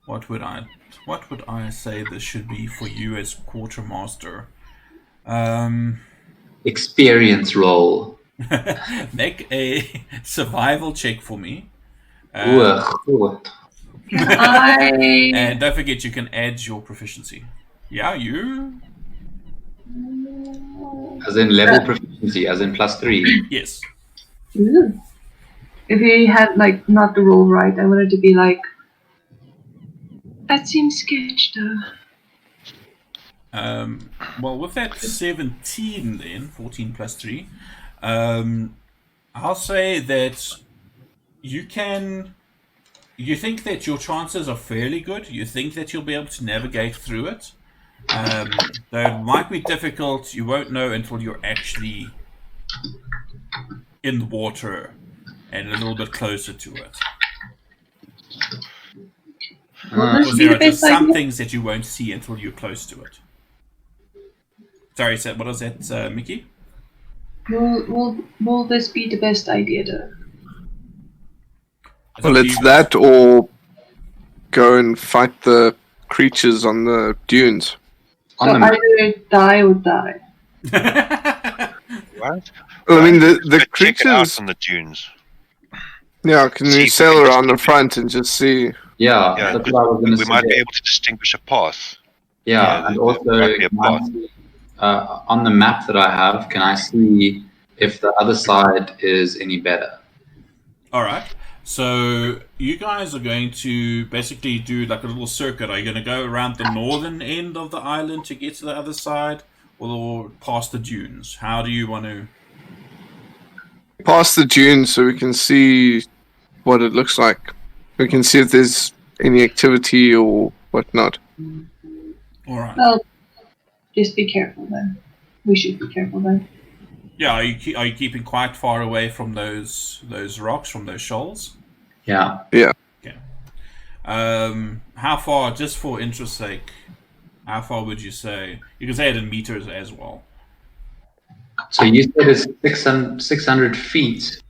What would I say this should be for you as quartermaster? experience roll. Make a survival check for me. Ooh. And don't forget, you can add your proficiency. Yeah, you? As in level proficiency, as in +3. Yes. Ooh. If he had like not the roll right, I wanted to be like, that seems sketch though. Well, with that 17 then, 14 plus 3, I'll say that you think that your chances are fairly good. You think that you'll be able to navigate through it. Though it might be difficult, you won't know until you're actually in the water and a little bit closer to it. Because there are just some things that you won't see until you're close to it. Sorry, what was that, Mickey? Will this be the best idea though? Well, it's that or go and fight the creatures on the dunes. So either die or die. What? Well, I mean, the Check it out creatures... on the dunes. Yeah, can See you if we sail can around the distinguish- front and just see... Yeah, Yeah, that's what I was going to we say. might be able to distinguish a path. Yeah, and there also might be a can I path. see, on the map that I have, can I see if the other side is any better? Alright, so you guys are going to basically do like a little circuit. Are you going to go around the northern end of the island to get to the other side, or past the dunes? How do you want to... Past the dunes so we can see what it looks like. We can see if there's any activity or whatnot. Alright. Well, just be careful then. We should be careful then. Yeah, are you keeping quite far away from those rocks, from those shoals? Yeah. Okay. How far, just for interest's sake, how far would you say? You can say it in meters as well. So you said it's 600 feet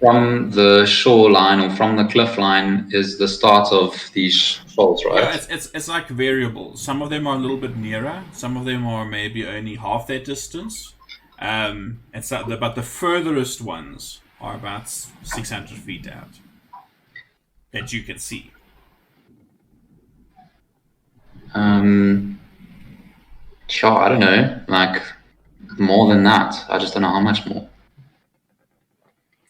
from the shoreline or from the cliff line is the start of these shoals, right? Yeah, it's like variable. Some of them are a little bit nearer. Some of them are maybe only half that distance. And so, but the furthest ones are about 600 feet out that you can see. Sure, I don't know, like more than that. I just don't know how much more.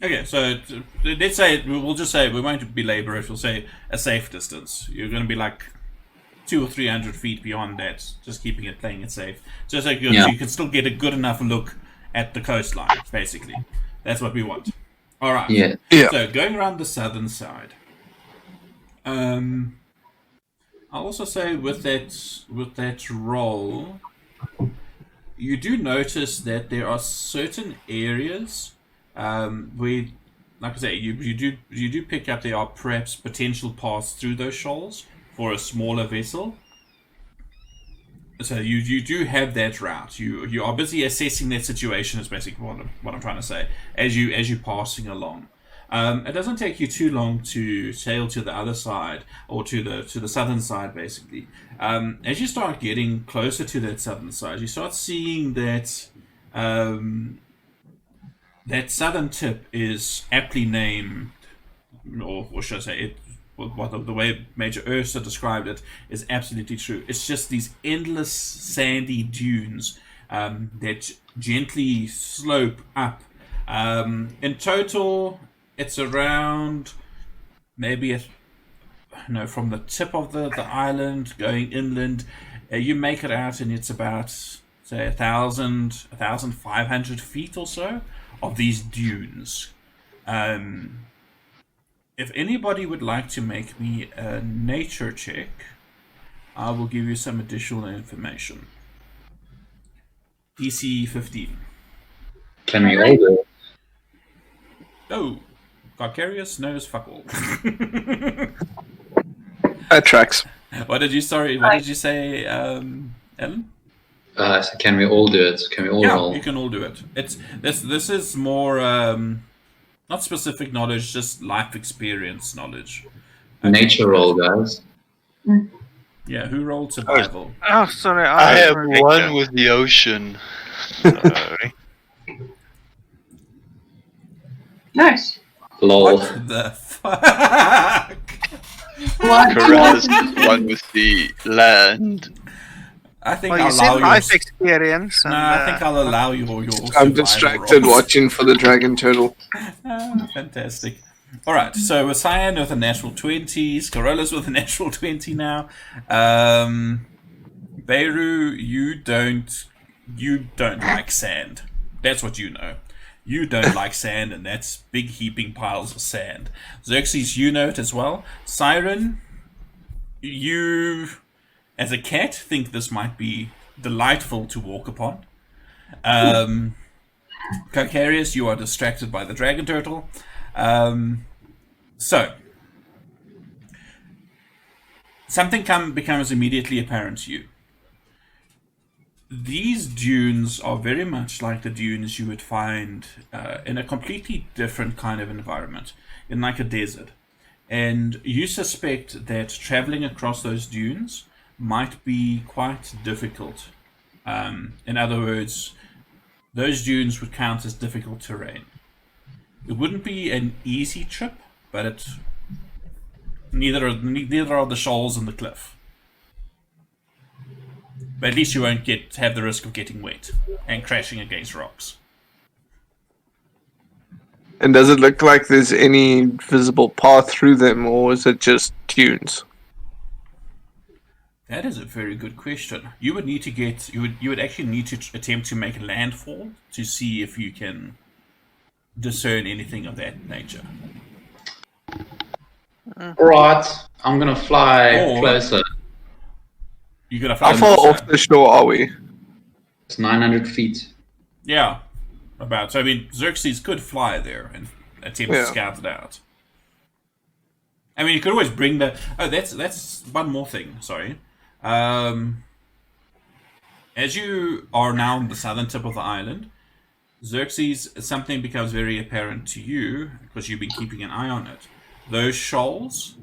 Okay, so let's say we'll just say we won't belabor it. We'll say a safe distance. You're going to be like 200 or 300 feet beyond that, just keeping it, playing it safe, just like you can still get a good enough look at the coastline. Basically, that's what we want. All right. Yeah. So going around the southern side. I'll also say with that roll, you do notice that there are certain areas where, like I say, you do pick up there are perhaps potential paths through those shoals for a smaller vessel. So you do have that route. You are busy assessing that situation. Is basically what I'm trying to say as you're passing along. It doesn't take you too long to sail to the other side, or to the southern side, basically. As you start getting closer to that southern side, you start seeing that that southern tip is aptly named, or should I say, the way Major Ursa described it is absolutely true. It's just these endless sandy dunes that gently slope up. In total, it's around maybe from the tip of the island going inland, you make it out, and it's about say 1,500 feet or so of these dunes. If anybody would like to make me a nature check, I will give you some additional information. DC 15. Can we all do it? Oh, Carcarius knows fuck all. That tracks. What did you say, Ellen? So can we all do it? Can we all roll? You can all do it. This is more not specific knowledge, just life experience knowledge. Nature roll, guys. Yeah, who rolled survival? Oh, sorry. I have one with the ocean. Sorry. Nice. Lol. What the fuck? What? Corrales is one with the land. I think Well, you I'll said allow life your... experience. No, And, I think I'll allow your I'm survival distracted rolls. watching for the dragon turtle. Fantastic. All right, so with Cyan with a natural 20s, Corollas with a natural 20 now. Beirut, you don't like sand. That's what you know. You don't like sand, and that's big heaping piles of sand. Xerxes, you know it as well. Siren, you, as a cat, think this might be delightful to walk upon. Carcarius, you are distracted by the dragon turtle. So, something becomes immediately apparent to you. These dunes are very much like the dunes you would find in a completely different kind of environment, in like a desert. And you suspect that traveling across those dunes might be quite difficult. In other words, those dunes would count as difficult terrain. It wouldn't be an easy trip, but neither are the shoals and the cliff. But at least you won't have the risk of getting wet and crashing against rocks. And does it look like there's any visible path through them, or is it just dunes? That is a very good question. You would need to you would actually need to attempt to make landfall to see if you can discern anything of that nature. Right, I'm gonna fly closer. You're gonna fly How far closer. off the shore are we? It's 900 feet. Yeah, about. So I mean, Xerxes could fly there and attempt to scout it out. I mean, you could always bring the. Oh, that's one more thing. Sorry. As you are now on the southern tip of the island, Xerxes, something becomes very apparent to you because you've been keeping an eye on it. Those shoals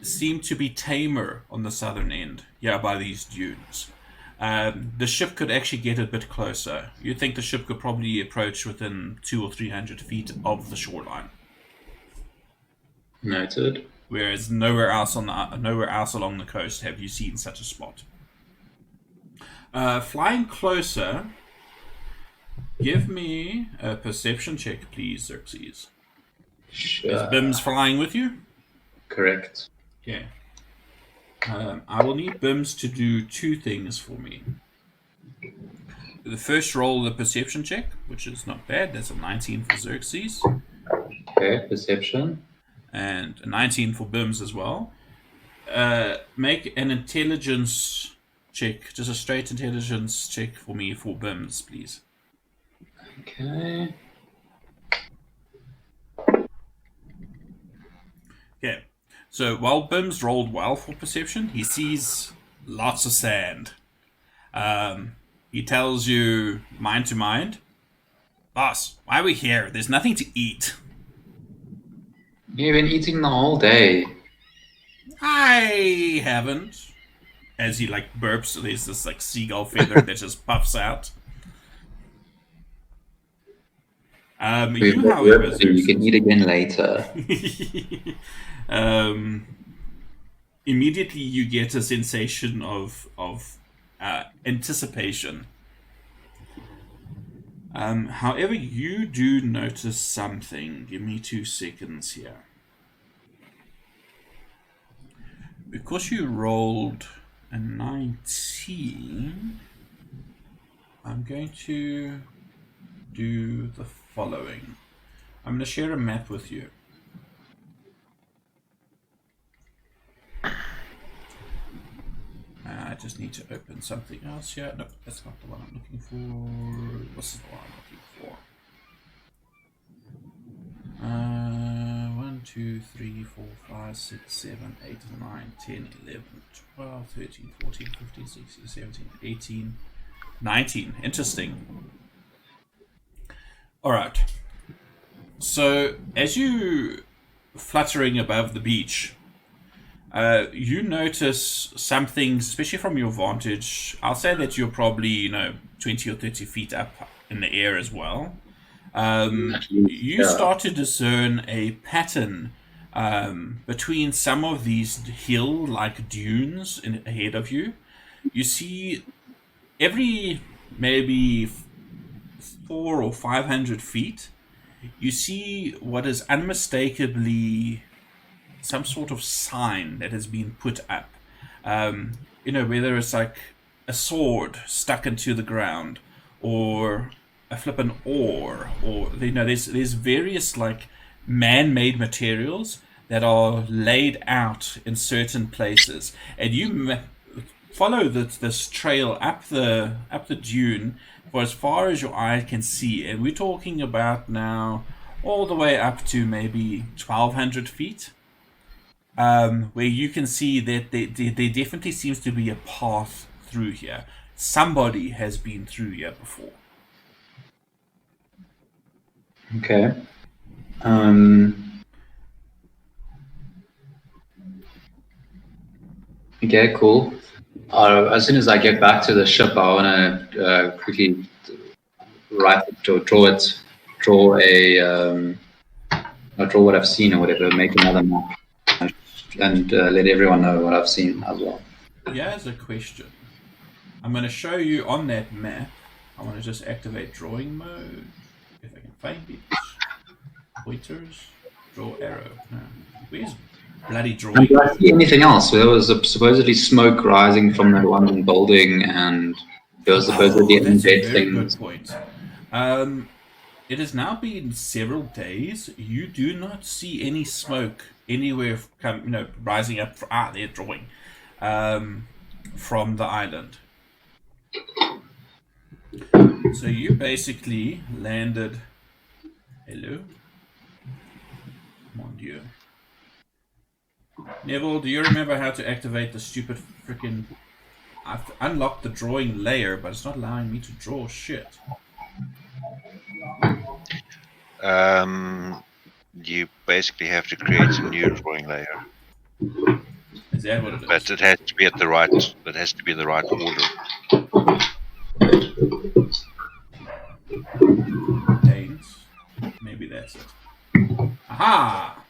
seem to be tamer on the southern end, by these dunes. the ship could actually get a bit closer. You'd think the ship could probably approach within 200 or 300 feet of the shoreline. Noted. Whereas nowhere else along the coast have you seen such a spot. Flying closer, give me a perception check, please, Xerxes. Sure. Is Bim's flying with you? Correct. Okay. I will need Bims to do two things for me. The first roll, the perception check, which is not bad. That's a 19 for Xerxes. Okay, perception. And a 19 for Bims as well. Make an intelligence check, just a straight intelligence check for me for Bims, please. Okay. Okay. So while Bims rolled well for perception, he sees lots of sand. He tells you, mind to mind, boss, why are we here? There's nothing to eat. You've been eating the whole day. I haven't. As he burps, there's this seagull feather that just puffs out. You, however, you can eat again later. Immediately you get a sensation of anticipation. However, you do notice something. Give me 2 seconds here. Because you rolled a 19, I'm going to do the following. I'm going to share a map with you. I just need to open something else here. Nope, that's not the one I'm looking for. This is the one I'm looking for. 1, 2, 3, 4, 5, 6, 7, 8, 9, 10, 11, 12, 13, 14, 15, 16, 17, 18, 19. Interesting. Alright. So, as you fluttering above the beach, you notice some things, especially from your vantage. I'll say that you're probably, 20 or 30 feet up in the air as well. You start to discern a pattern between some of these hill-like dunes ahead of you. You see every maybe 400 or 500 feet, you see what is unmistakably some sort of sign that has been put up. Whether it's a sword stuck into the ground, or a flippin' oar, or there's various man-made materials that are laid out in certain places, and you follow this trail up the dune for as far as your eye can see, and we're talking about now all the way up to maybe 1,200 feet. Where you can see that there definitely seems to be a path through here. Somebody has been through here before. Okay. Okay, cool. As soon as I get back to the ship, I want to quickly draw what I've seen or whatever, make another map, and let everyone know what I've seen as well. Here's a question. I'm going to show you on that map. I want to just activate drawing mode. If I can find it. Pointers. Draw arrow. No. Where's bloody drawing? Do I see anything else? There was supposedly smoke rising from that one building, and there was supposedly that's a very things. good point. It has now been several days. You do not see any smoke anywhere rising up. They're drawing from the island. So you basically landed. Hello, mon Dieu. Neville, do you remember how to activate the stupid freaking? I've unlocked the drawing layer, but it's not allowing me to draw shit. You basically have to create a new drawing layer. Is that what it is? But it has to be at the right. It has to be in the right order. Danes. Maybe that's it. Aha!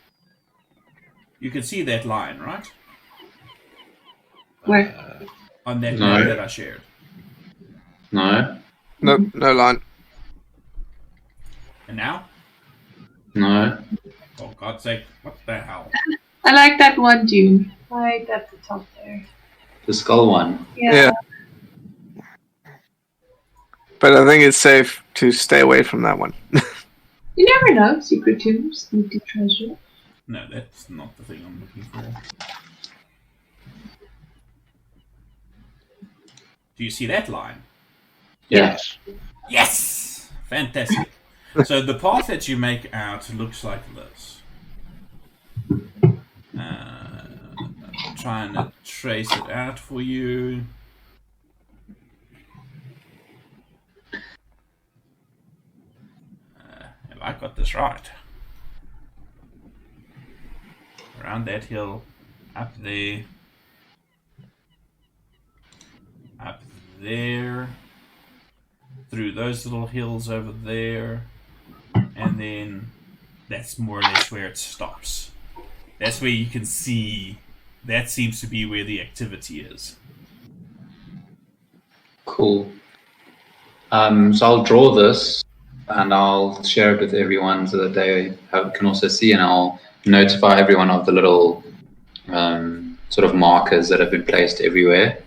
You can see that line, right? Where? On that No. map that I shared. No. No, no line. And now? No. Oh, God's sake. What the hell? I like that one dune. Right at the top there. The skull one. Yeah. But I think it's safe to stay away from that one. You never know. Secret tombs, sneaky treasure. No, that's not the thing I'm looking for. Do you see that line? Yes. Yes! Fantastic. So the path that you make out looks like this. I'm trying to trace it out for you. Have I got this right? Around that hill, up there, up there, through those little hills over there, and then that's more or less where it stops. That's where you can see, that seems to be where the activity is. Cool. So I'll draw this and I'll share it with everyone so that they can also see, and I'll notify everyone of the little sort of markers that have been placed everywhere.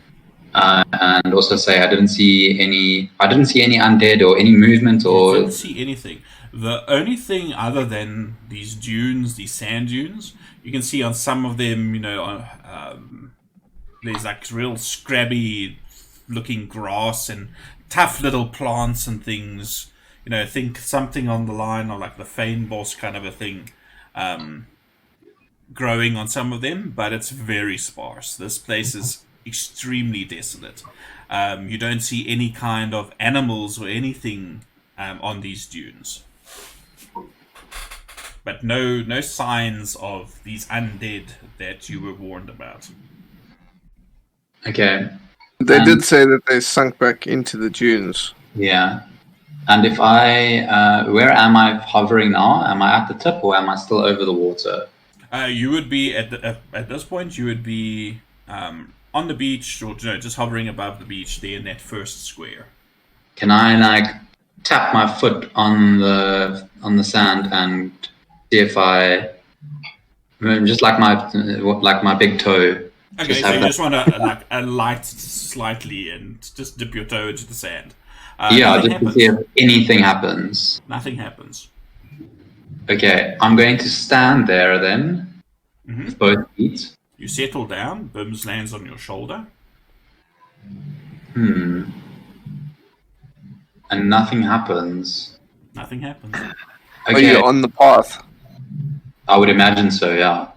And also say I didn't see any undead or any movement or. You didn't see anything. The only thing other than these dunes, these sand dunes, you can see on some of them, you know, there's like real scrabby looking grass and tough little plants and things. You know, think something on the line of like the fynbos kind of a thing growing on some of them, but it's very sparse. This place is extremely desolate. You don't see any kind of animals or anything on these dunes. But no signs of these undead that you were warned about. Okay. They did say that they sunk back into the dunes. Yeah. And if I, where am I hovering now? Am I at the tip or am I still over the water? You would be at this point. You would be on the beach, or just hovering above the beach there in that first square. Can I like tap my foot on the sand and see if I just like my big toe? Okay, so you just want to alight slightly and just dip your toe into the sand. Yeah, just to see if anything happens. Nothing happens. Okay, I'm going to stand there then, with both feet. You settle down. Bims lands on your shoulder. And nothing happens. Nothing happens. Are Okay, you on the path? I would imagine so. Yeah.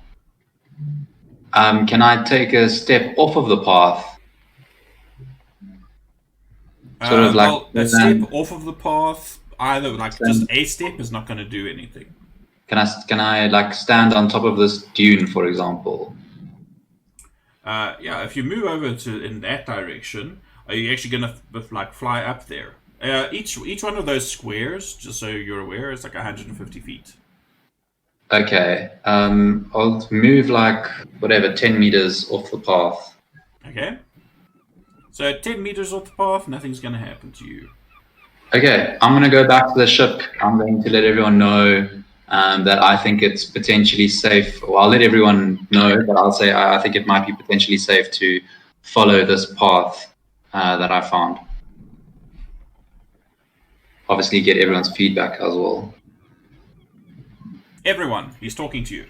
Can I take a step off of the path? Sort of like well, a step off of the path, either like just a step is not going to do anything. Can I like stand on top of this dune, for example? Yeah, if you move over to in that direction, are you actually going to like fly up there? Each one of those squares, just so you're aware, is like 150 feet. Okay. I'll move like whatever 10 meters off the path. Okay. So 10 meters off the path, nothing's going to happen to you. Okay, I'm going to go back to the ship. I'm going to let everyone know that I think it's potentially safe. Well, I'll let everyone know, but I'll say I think it might be potentially safe to follow this path that I found. Obviously, get everyone's feedback as well. Everyone, he's talking to you.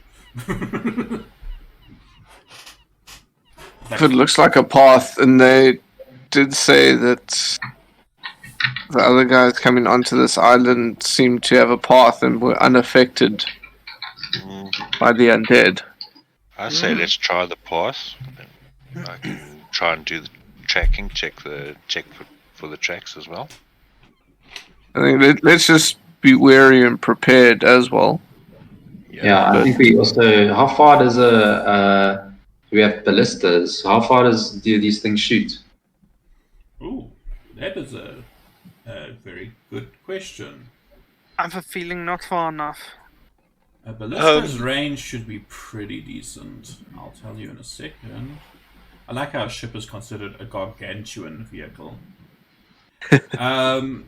If it looks like a path, and they did say that the other guys coming onto this island seemed to have a path and were unaffected by the undead. I say let's try the path. I can try and do the tracking, check for the tracks as well. I think let's just be wary and prepared as well. Yeah, I think we also. How far does we have ballistas? How far do these things shoot? Ooh, That is a very good question. I have a feeling not far enough. A ballista's range should be pretty decent. I'll tell you in a second. I like how a ship is considered a gargantuan vehicle. Can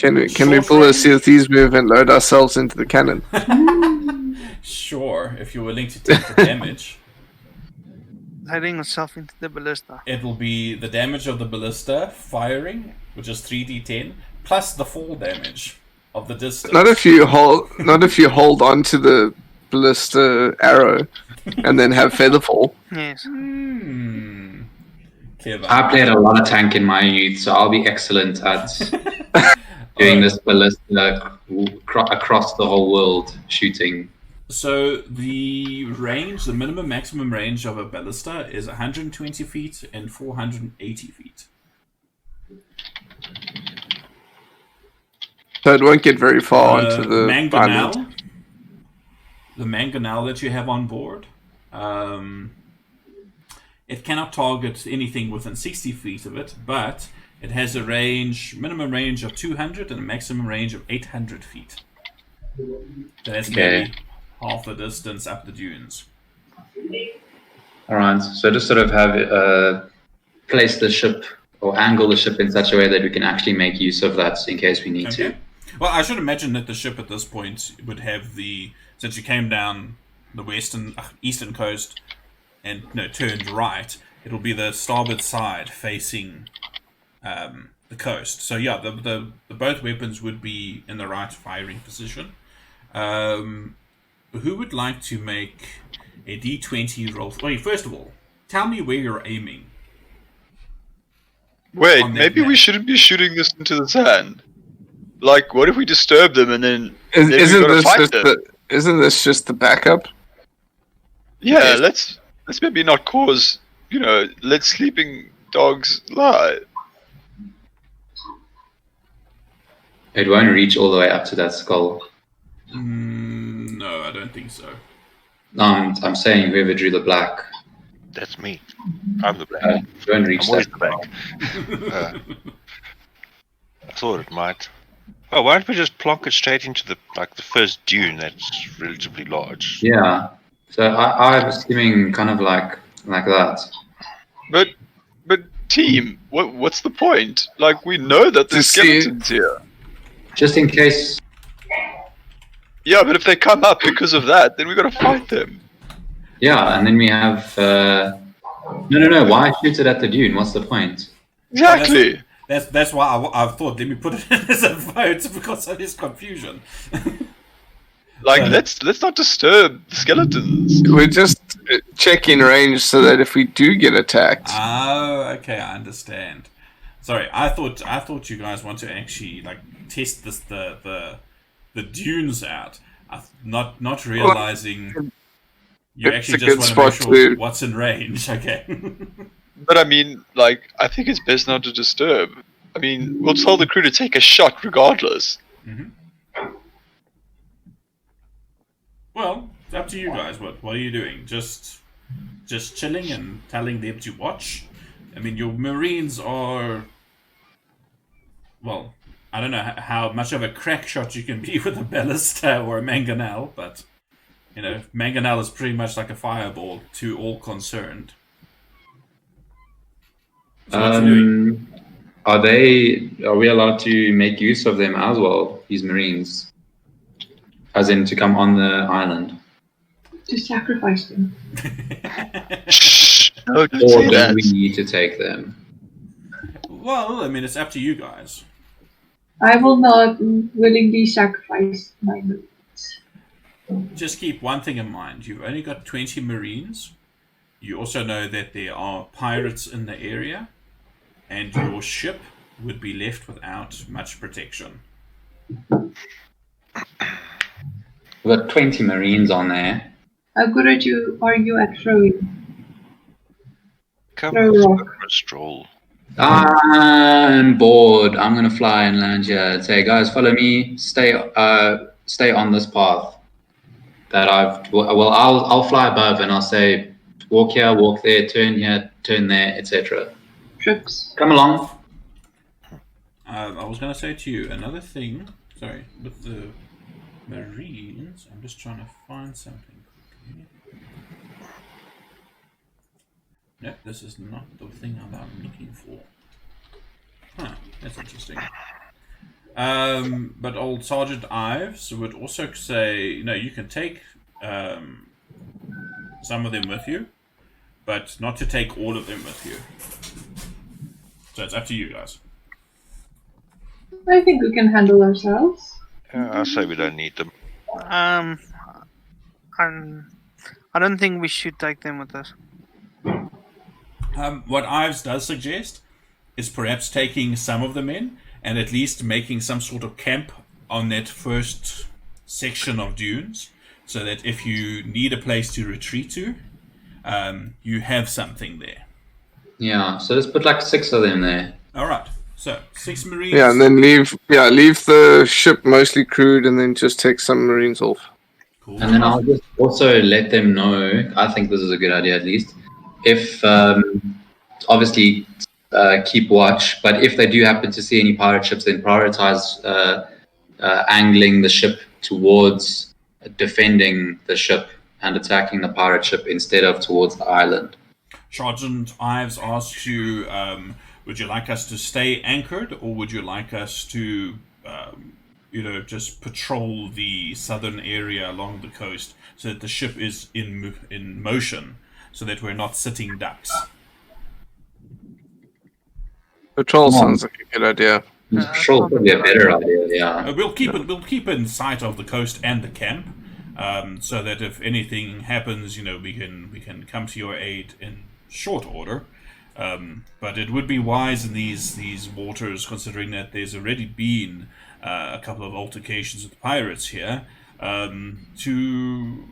we pull a CLT's move and load ourselves into the cannon? Sure, if you're willing to take the damage. Heading yourself into the ballista. It will be the damage of the ballista firing, which is 3d10, plus the fall damage of the distance. Not if you hold onto the ballista arrow and then have feather fall. Yes. Clever. I played a lot of tank in my youth, so I'll be excellent at doing this ballista across the whole world shooting. So the range, the minimum maximum range of a ballista is 120 feet and 480 feet. So it won't get very far onto the mangonel. island. The mangonel that you have on board, it cannot target anything within 60 feet of it, but it has a range, minimum range of 200 and a maximum range of 800 feet. So that's maybe half the distance up the dunes. Alright, so just sort of have place the ship or angle the ship in such a way that we can actually make use of that in case we need to. Well, I should imagine that the ship at this point would have since you came down the eastern coast and turned right, it'll be the starboard side facing the coast. So yeah, the both weapons would be in the right firing position. Who would like to make a D20 roll? Wait, first of all, tell me where you're aiming. Wait, maybe we shouldn't be shooting this into the sand. Like, what if we disturb them and then Isn't this just the backup? Yeah, let's maybe not cause, let sleeping dogs lie. It won't reach all the way up to that skull. No, I don't think so. No, I'm saying whoever drew the black. That's me. I'm the black. It won't reach I'm always that. the black. I thought it might. Oh, why don't we just plonk it straight into the first dune that's relatively large? Yeah. So I was assuming kind of like that. But team, what's the point? Like, we know that there's skeletons here. Just in case. Yeah, but if they come up because of that, then we gotta fight them. Yeah, and then we have. No. Why shoot it at the dune? What's the point? Exactly. That's why I thought let me put it in as a vote because of this confusion. Let's not disturb the skeletons. We're just checking range so that if we do get attacked. Oh, okay, I understand. Sorry, I thought you guys want to actually test the dunes out. Not realizing you actually just want to make sure what's in range. Okay. But I mean, I think it's best not to disturb. I mean, we'll tell the crew to take a shot regardless. Mm-hmm. Well, it's up to you guys. What are you doing? Just chilling and telling them to watch? I mean, your Marines are... Well, I don't know how much of a crack shot you can be with a ballista or a mangonel, but, mangonel is pretty much like a fireball to all concerned. So what are you doing? Are we allowed to make use of them as well, these Marines? As in to come on the island? To sacrifice them. No, don't Or say do that. we need to take them? Well, I mean, it's up to you guys. I will not willingly sacrifice my Marines. Just keep one thing in mind. You've only got 20 Marines. You also know that there are pirates in the area. And your ship would be left without much protection. We've got 20 Marines on there. How good are you at throwing? Come Throw on, let's go rock. for a stroll. I'm bored. I'm gonna fly and land here and say, guys, follow me. Stay on this path. I'll fly above and I'll say, walk here, walk there, turn here, turn there, etc. Trips. Come along. I was going to say to you another thing. Sorry, with the Marines, I'm just trying to find something quickly. No, this is not the thing that I'm looking for. Huh, that's interesting. But old Sergeant Ives would also say, you can take some of them with you, but not to take all of them with you. So it's up to you guys. I think we can handle ourselves. Yeah, I say we don't need them. I don't think we should take them with us. What Ives does suggest is perhaps taking some of them in and at least making some sort of camp on that first section of dunes, so that if you need a place to retreat to, you have something there. Yeah, so let's put like 6 of them there. All right. So 6 Marines. Yeah, and then leave the ship mostly crewed, and then just take some Marines off. Cool. And then I'll just also let them know, I think this is a good idea at least, if obviously keep watch, but if they do happen to see any pirate ships, then prioritize angling the ship towards defending the ship and attacking the pirate ship instead of towards the island. Sergeant Ives asks you, would you like us to stay anchored, or would you like us to, just patrol the southern area along the coast so that the ship is in motion, so that we're not sitting ducks? Patrol sounds like a good idea. Patrol would be a better idea, yeah. We'll keep in sight of the coast and the camp, so that if anything happens, we can come to your aid in short order. But it would be wise in these waters, considering that there's already been a couple of altercations with pirates here, to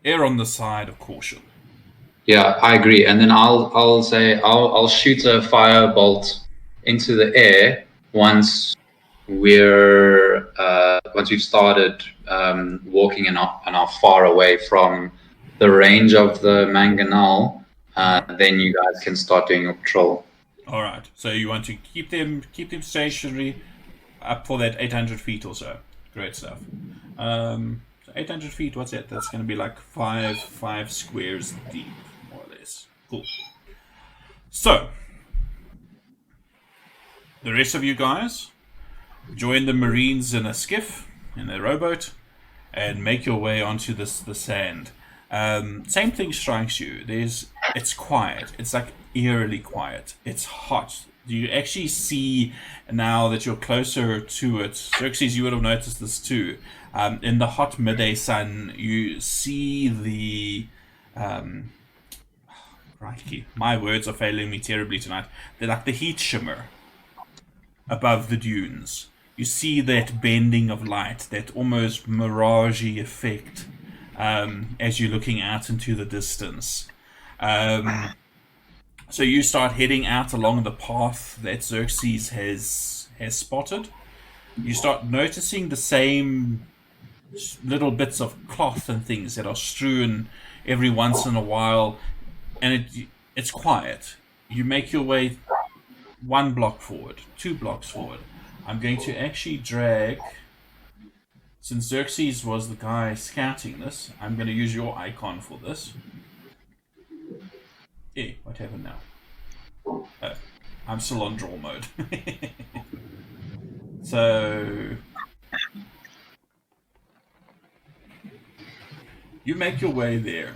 err on the side of caution. Yeah, I agree. And then I'll say I'll shoot a firebolt into the air once we've started walking and are far away from the range of the mangonel. Then you guys can start doing your patrol. All right. So you want to keep them stationary up for that 800 feet or so. Great stuff. So 800 feet. What's that? That's going to be like five squares deep, more or less. Cool. So the rest of you guys join the Marines in a skiff, in a rowboat, and make your way onto the sand. Same thing strikes you. It's quiet. It's like eerily quiet. It's hot. You actually see, now that you're closer to it, Xerxes, you would have noticed this too. In the hot midday sun, you see the my words are failing me terribly tonight. They're like the heat shimmer above the dunes. You see that bending of light, that almost mirage-y effect, as you're looking out into the distance. So you start heading out along the path that Xerxes has spotted. You start noticing the same little bits of cloth and things that are strewn every once in a while, and it's quiet. You make your way 1 block forward, 2 blocks forward. I'm going to actually drag, since Xerxes was the guy scouting this, I'm going to use your icon for this. What happened now? Oh, I'm still on draw mode. So you make your way there.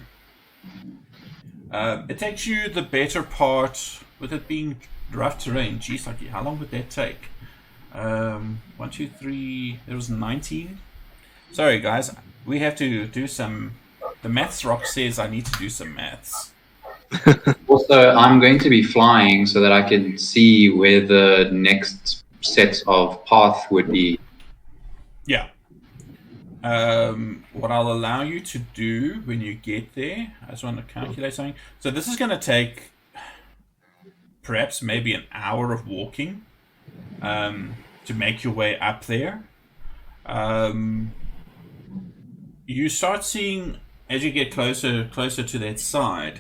It takes you the better part, with it being rough terrain. Geez, like, how long would that take? 1, 2, 3. There was 19. Sorry, guys. We have to do some. The maths rock says I need to do some maths. Also, I'm going to be flying so that I can see where the next set of path would be. Yeah. What I'll allow you to do when you get there, I just want to calculate something. So this is going to take perhaps maybe an hour of walking to make your way up there. You start seeing, as you get closer to that side,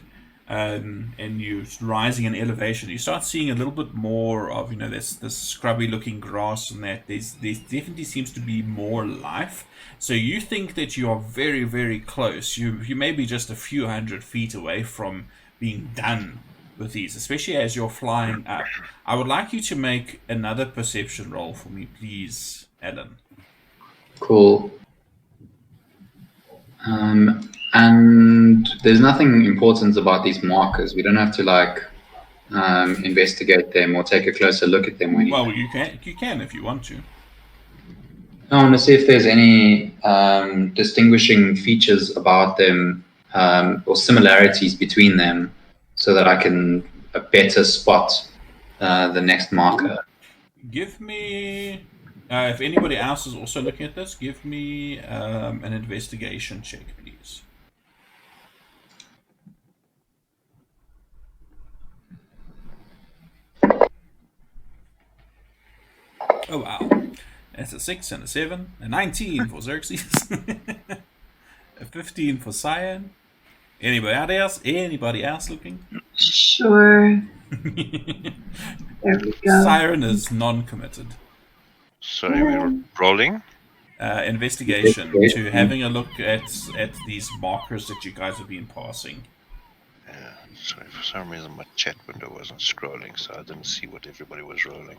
and you're rising in elevation, you start seeing a little bit more of, this scrubby looking grass, and that there's definitely seems to be more life. So you think that you are very, very close. You may be just a few hundred feet away from being done with these, especially as you're flying up. I would like you to make another perception roll for me, please, Alan. Cool. And there's nothing important about these markers. We don't have to investigate them or take a closer look at them. Well, you can if you want to. I want to see if there's any distinguishing features about them or similarities between them, so that I can better spot the next marker. Give me, if anybody else is also looking at this, give me an investigation check, please. Oh wow, that's a 6 and a 7, a 19 for Xerxes, a 15 for Cyan. Anybody else looking? Sure. There we go. Siren is non-committed. Sorry, we were rolling. Investigation to having a look at these markers that you guys have been passing. Yeah, sorry, for some reason my chat window wasn't scrolling, so I didn't see what everybody was rolling.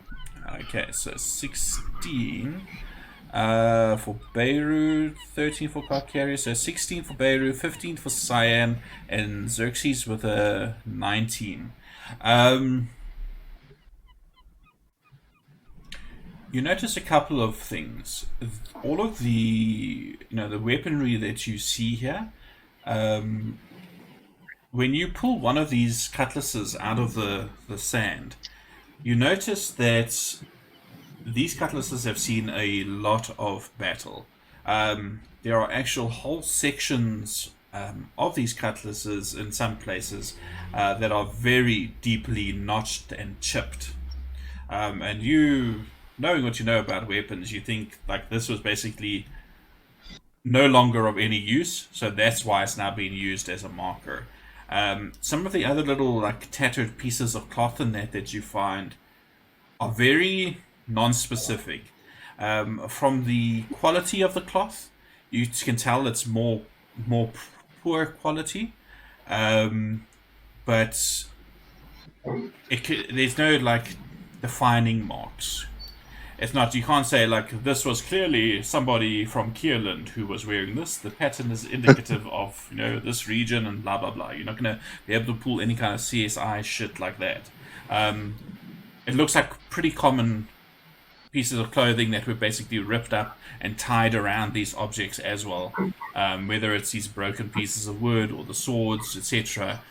Okay, so 16 for Beirut, 13 for Calcaria, so 16 for Beirut, 15 for Cyan, and Xerxes with a 19. You notice a couple of things. All of the weaponry that you see here, when you pull one of these cutlasses out of the sand, you notice that these cutlasses have seen a lot of battle. There are actual whole sections of these cutlasses in some places that are very deeply notched and chipped. And you, knowing what you know about weapons, you think like this was basically no longer of any use, so that's why it's now being used as a marker. Some of the other little tattered pieces of cloth in that you find are very non-specific. From the quality of the cloth, you can tell it's more poor quality, but there's no defining marks. It's not, you can't say this was clearly somebody from Kierland who was wearing this. The pattern is indicative of this region and blah blah blah. You're not gonna be able to pull any kind of CSI shit like that. It looks like pretty common pieces of clothing that were basically ripped up and tied around these objects as well. Whether it's these broken pieces of wood or the swords, etc.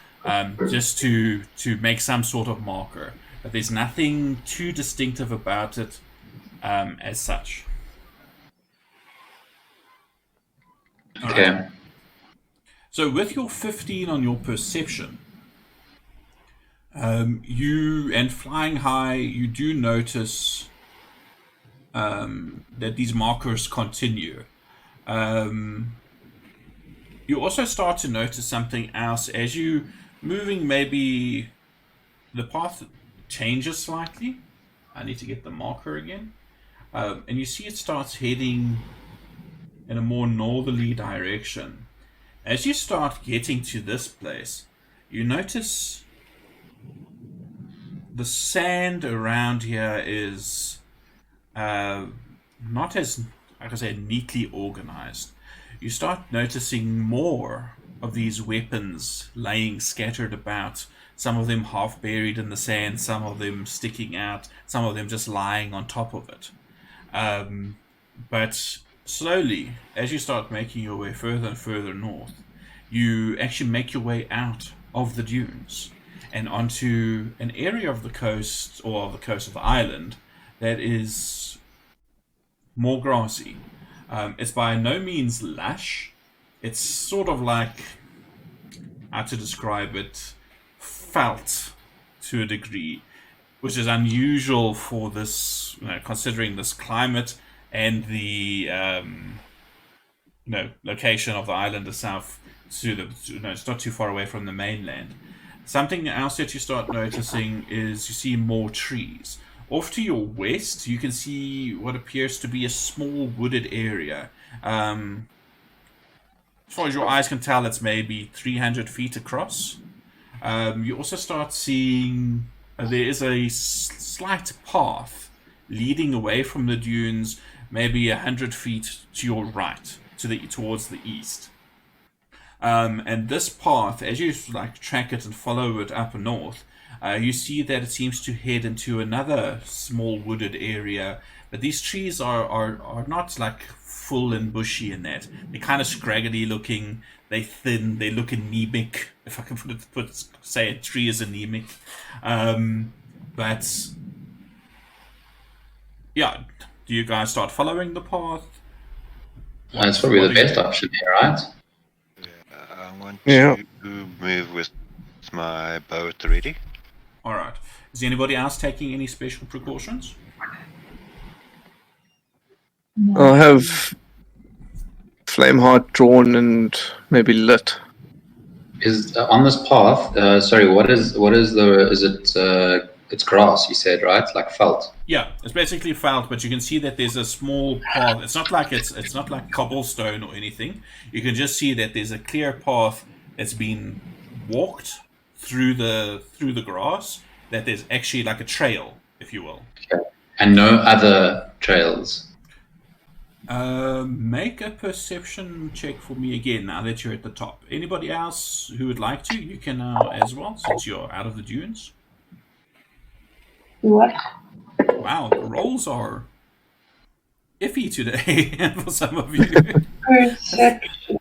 Just to make some sort of marker. But there's nothing too distinctive about it as such. Okay. Right. So with your 15 on your perception, and flying high, you do notice that these markers continue. You also start to notice something else as you moving. Maybe the path changes slightly. I need to get the marker again. And you see it starts heading in a more northerly direction. As you start getting to this place, you notice the sand around here is not as, like I say, neatly organized. You start noticing more of these weapons laying scattered about. Some of them half buried in the sand, some of them sticking out, some of them just lying on top of it. But slowly, as you start making your way further and further north, you actually make your way out of the dunes and onto an area of the coast, or of the coast of the island, that is more grassy. It's by no means lush. It's sort of like, how to describe it, felt to a degree, which is unusual for this, considering this climate and the location of the island itself. It's not too far away from the mainland. Something else that you start noticing is you see more trees. Off to your west, you can see what appears to be a small wooded area. As far as your eyes can tell, it's maybe 300 feet across. You also start seeing there is a slight path leading away from the dunes, maybe 100 feet to your right, towards the east. And this path, as you track it and follow it up north, you see that it seems to head into another small wooded area. But these trees are not full and bushy in that. They're kind of scraggly looking. They're thin. They look anemic. If I can say a tree is anemic. But yeah, do you guys start following the path? That's probably the best option here, right? I want to move with my bow at the ready. Alright. Is anybody else taking any special precautions? I'll have Flameheart drawn and maybe lit. Is on this path? Sorry, what is the? Is it? It's grass. You said, right? Like felt. Yeah, it's basically felt, but you can see that there's a small path. It's not like cobblestone or anything. You can just see that there's a clear path that's been walked through the grass. That there's actually like a trail, if you will. Okay. And no other trails. Make a perception check for me again now that you're at the top. Anybody else who would like to, you can as well, since you're out of the dunes. What? Wow, the rolls are iffy today for some of you. Perception.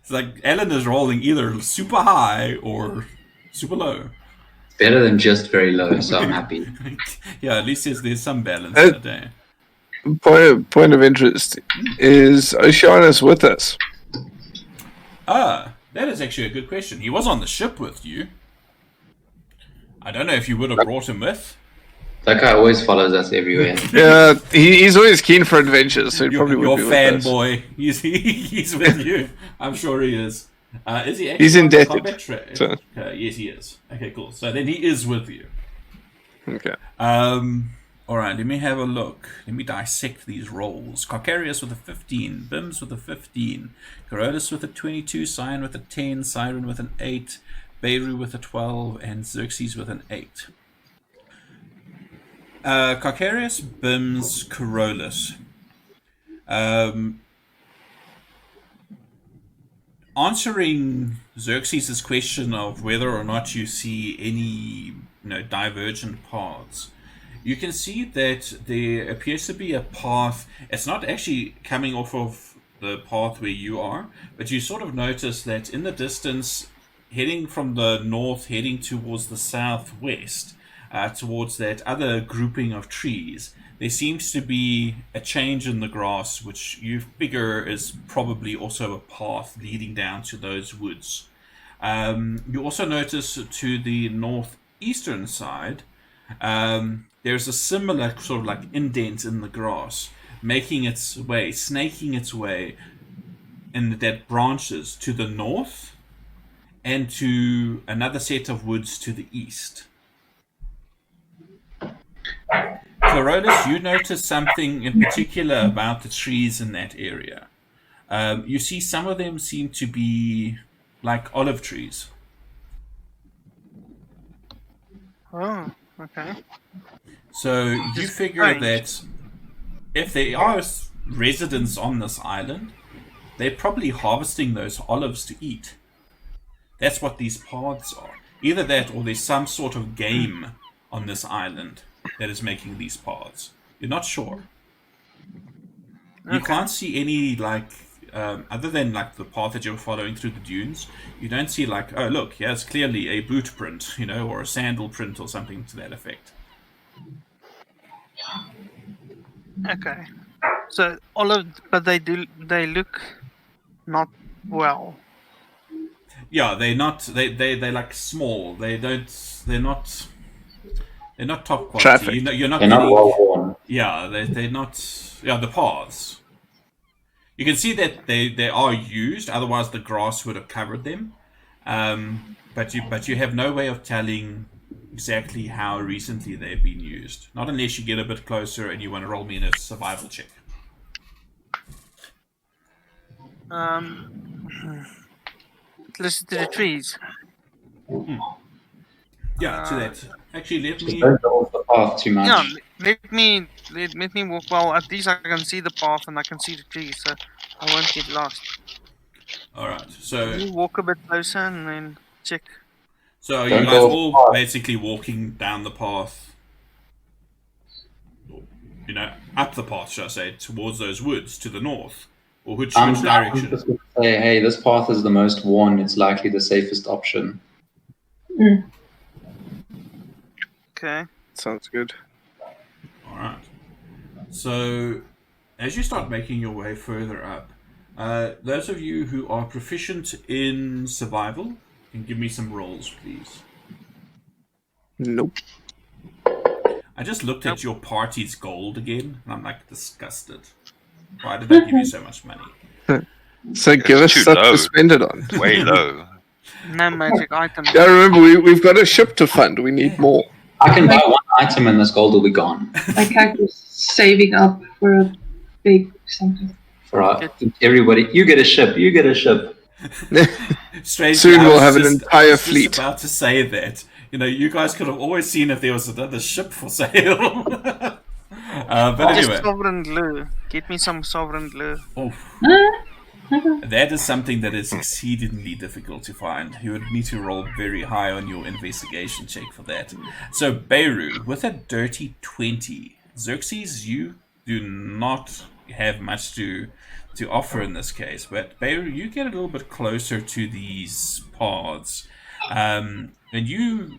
It's like Ellen is rolling either super high or super low. Better than just very low, so I'm happy. Yeah, at least there's some balance today. Point of interest, is Oceanus with us? That is actually a good question. He was on the ship with you. I don't know if you would have brought him with. That guy always follows us everywhere. Yeah, he's always keen for adventures, so he probably would be Your with us. fanboy. He's with you. I'm sure he is. Is he actually He's on the indebted, combat trade? so- Yes, he is. Okay, cool. So then he is with you. Okay. Alright, let me have a look. Let me dissect these rolls. Carcarius with a 15, Bims with a 15, Carolus with a 22, Cyan with a 10, Siren with an 8, Beirut with a 12, and Xerxes with an 8. Carcarius, Bims, Carolus. Answering Xerxes' question of whether or not you see any divergent paths, you can see that there appears to be a path. It's not actually coming off of the path where you are, but you sort of notice that in the distance, heading from the north, heading towards the southwest, towards that other grouping of trees, there seems to be a change in the grass, which you figure is probably also a path leading down to those woods. You also notice to the northeastern side, there's a similar sort of like indent in the grass, making its way, snaking its way, and that branches to the north and to another set of woods to the east. Carolus, you notice something in particular about the trees in that area. You see some of them seem to be like olive trees. Oh, okay. So you figure that if there are residents on this island, they're probably harvesting those olives to eat. That's what these paths are. Either that or there's some sort of game on this island that is making these paths. You're not sure. You can't see any, other than the path that you're following through the dunes, you don't see oh look, here's clearly a boot print, or a sandal print or something to that effect. Okay. So but they look not well. Yeah, they're not. They're small. They're not top quality. Traffic. You're not. They're not well worn. Yeah, they're not. Yeah, the paths. You can see that they are used. Otherwise, the grass would have covered them. But you have no way of telling exactly how recently they've been used. Not unless you get a bit closer and you want to roll me in a survival check. Listen to the trees. Yeah, to that. Actually, let Just me. don't go off the path too much. Yeah, let me walk. Well, at least I can see the path and I can see the trees, so I won't get lost. All right. So You walk a bit closer and then check. are you Don't guys go off all the path. basically walking down the path? Up the path, should I say, towards those woods to the north, or which I'm direction? just going to say, hey, this path is the most worn. It's likely the safest option. Okay. Sounds good. All right. So, as you start making your way further up, those of you who are proficient in survival can give me some rolls, please. Nope. I just looked at your party's gold again, and I'm like disgusted. Why did I give you so much money? So give us too stuff low. to spend it on. Way low. No magic item. Yeah, remember, we've got a ship to fund. We need more. I can buy one item and this gold will be gone. Like Cactus saving up for a big something. Everybody, you get a ship, you get a ship. Strangely, Soon I we'll was have an just- entire I was just fleet. about to say that. You guys could have always seen if there was another ship for sale. But Just anyway, sovereign glue. Get me some sovereign glue. that is something that is exceedingly difficult to find. You would need to roll very high on your investigation check for that. So, Beirut, with a dirty 20, Xerxes, you do not have much to offer in this case, but Beirut, you get a little bit closer to these paths, and you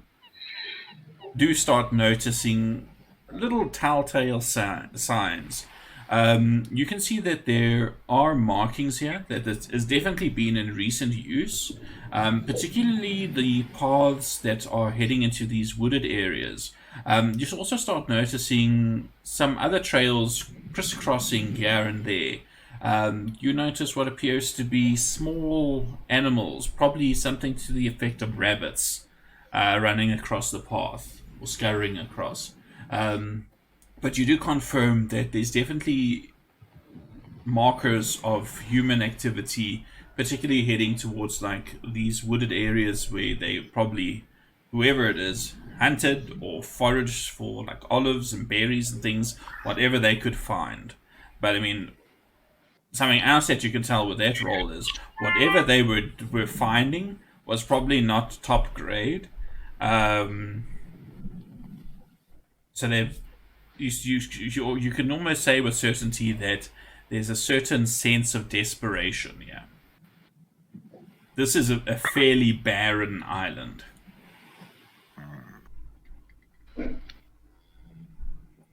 do start noticing little telltale signs. You can see that there are markings here that has definitely been in recent use, particularly the paths that are heading into these wooded areas. You also start noticing some other trails crisscrossing here and there. You notice what appears to be small animals, probably something to the effect of rabbits, running across the path or scurrying across. But you do confirm that there's definitely markers of human activity, particularly heading towards like these wooded areas where they probably, whoever it is, hunted or foraged for like olives and berries and things, whatever they could find. But I mean, something else that you can tell with that roll is whatever they were finding was probably not top grade. So they've you can almost say with certainty that there's a certain sense of desperation here. This is a fairly barren island.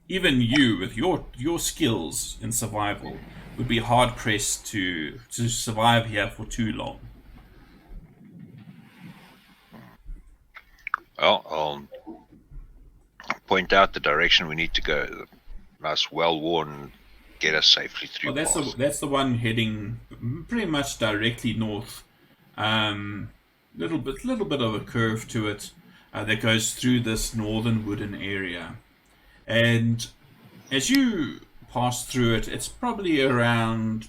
Even you, with your skills in survival, would be hard pressed to survive here for too long. Well, I'll point out the direction we need to go. Nice, well-worn, get us safely through. Well, that's the one heading pretty much directly north. Little bit of a curve to it that goes through this northern wooden area, and as you pass through it, it's probably around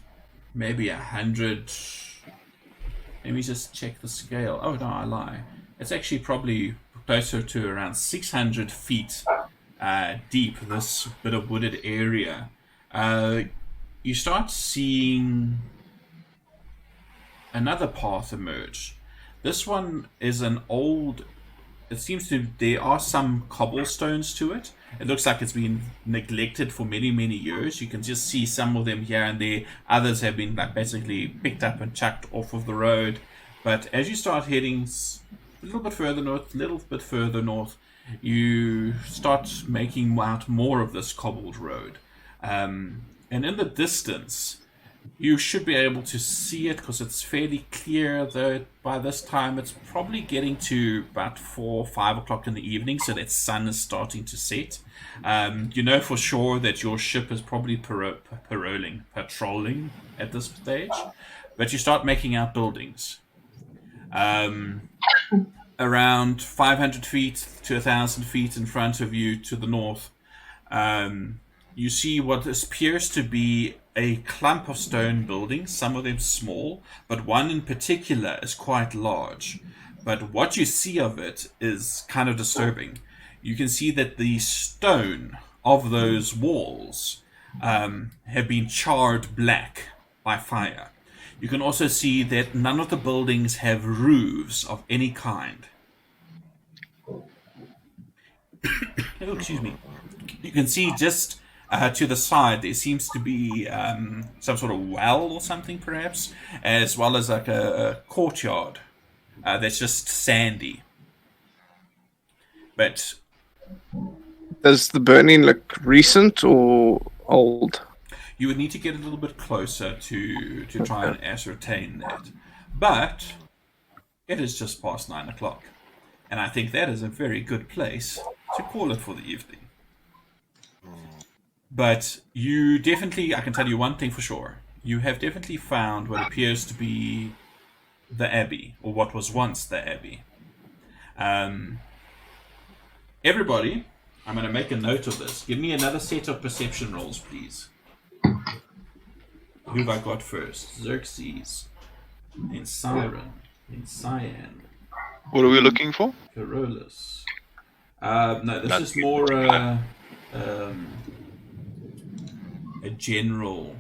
maybe 100. Let me just check the scale. Oh no, I lie. It's actually probably closer to around 600 feet deep, this bit of wooded area. You start seeing another path emerge. This one is an old, it seems there are some cobblestones to it. It looks like it's been neglected for many, many years. You can just see some of them here and there. Others have been like basically picked up and chucked off of the road. But as you start heading a little bit further north, you start making out more of this cobbled road. And in the distance, you should be able to see it because it's fairly clear, though by this time it's probably getting to about 4 or 5 o'clock in the evening, so that sun is starting to set. You know for sure that your ship is probably patrolling at this stage, but you start making out buildings. Around 500 feet to 1,000 feet in front of you to the north, you see what appears to be a clump of stone buildings, some of them small, but one in particular is quite large. But what you see of it is kind of disturbing. You can see that the stone of those walls have been charred black by fire. You can also see that none of the buildings have roofs of any kind. Oh, excuse me. You can see just to the side there seems to be some sort of well or something, perhaps, as well as like a courtyard that's just sandy. But Does the burning look recent or old? you would need to get a little bit closer to try and ascertain that. But it is just past 9 o'clock. And I think that is a very good place to call it for the evening. But you definitely, I can tell you one thing for sure. You have definitely found what appears to be the Abbey, or what was once the Abbey. Everybody, I'm going to make a note of this. Give me another set of perception rolls, please. Who have I got first? Xerxes, then Siren, then Cyan, What are we looking for? Carolus. No, this is more a general.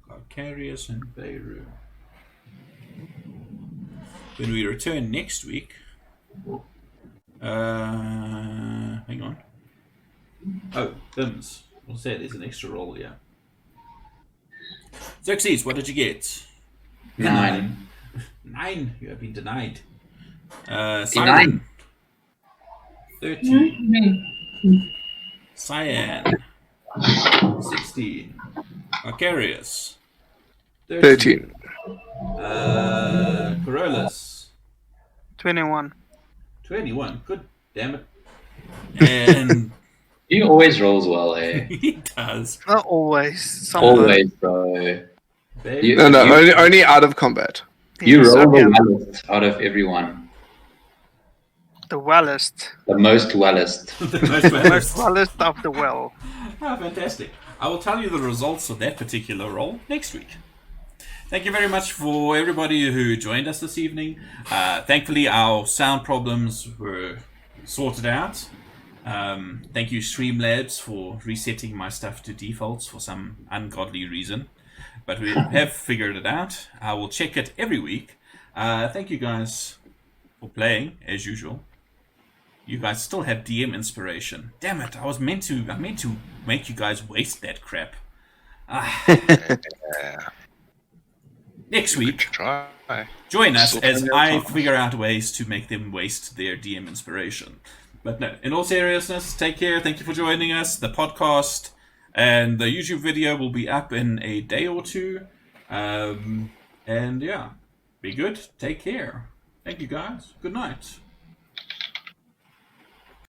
Carcarius and Beirut. When we return next week, hang on. Oh, Bims. What's that? There's an extra roll, yeah. Xerxes, what did you get? 9. 9. You have been denied. Denied. Siren. 13. Cyan. 16. Arcarius. 13. Carolus. 21. 21. Good damn it. And He always rolls well, eh? he does. Not always. Sometimes. Always, bro. Baby. No, only out of combat. You Yes, roll yeah. the wellest out of everyone. The wellest. The most wellest. The The most most wellest of the well. Ah, fantastic. I will tell you the results of that particular roll next week. Thank you very much for everybody who joined us this evening. Thankfully, our sound problems were sorted out. Thank you, Streamlabs, for resetting my stuff to defaults for some ungodly reason. But we have figured it out. I will check it every week. Thank you guys for playing, as usual. You guys still have DM inspiration. Damn it, I meant to make you guys waste that crap. Yeah. Next week, Try. join us Still as plenty of I time. figure out ways to make them waste their DM inspiration. But no, in all seriousness, take care. Thank you for joining us. The podcast and the YouTube video will be up in a day or two. And yeah, be good. Take care. Thank you guys. Good night.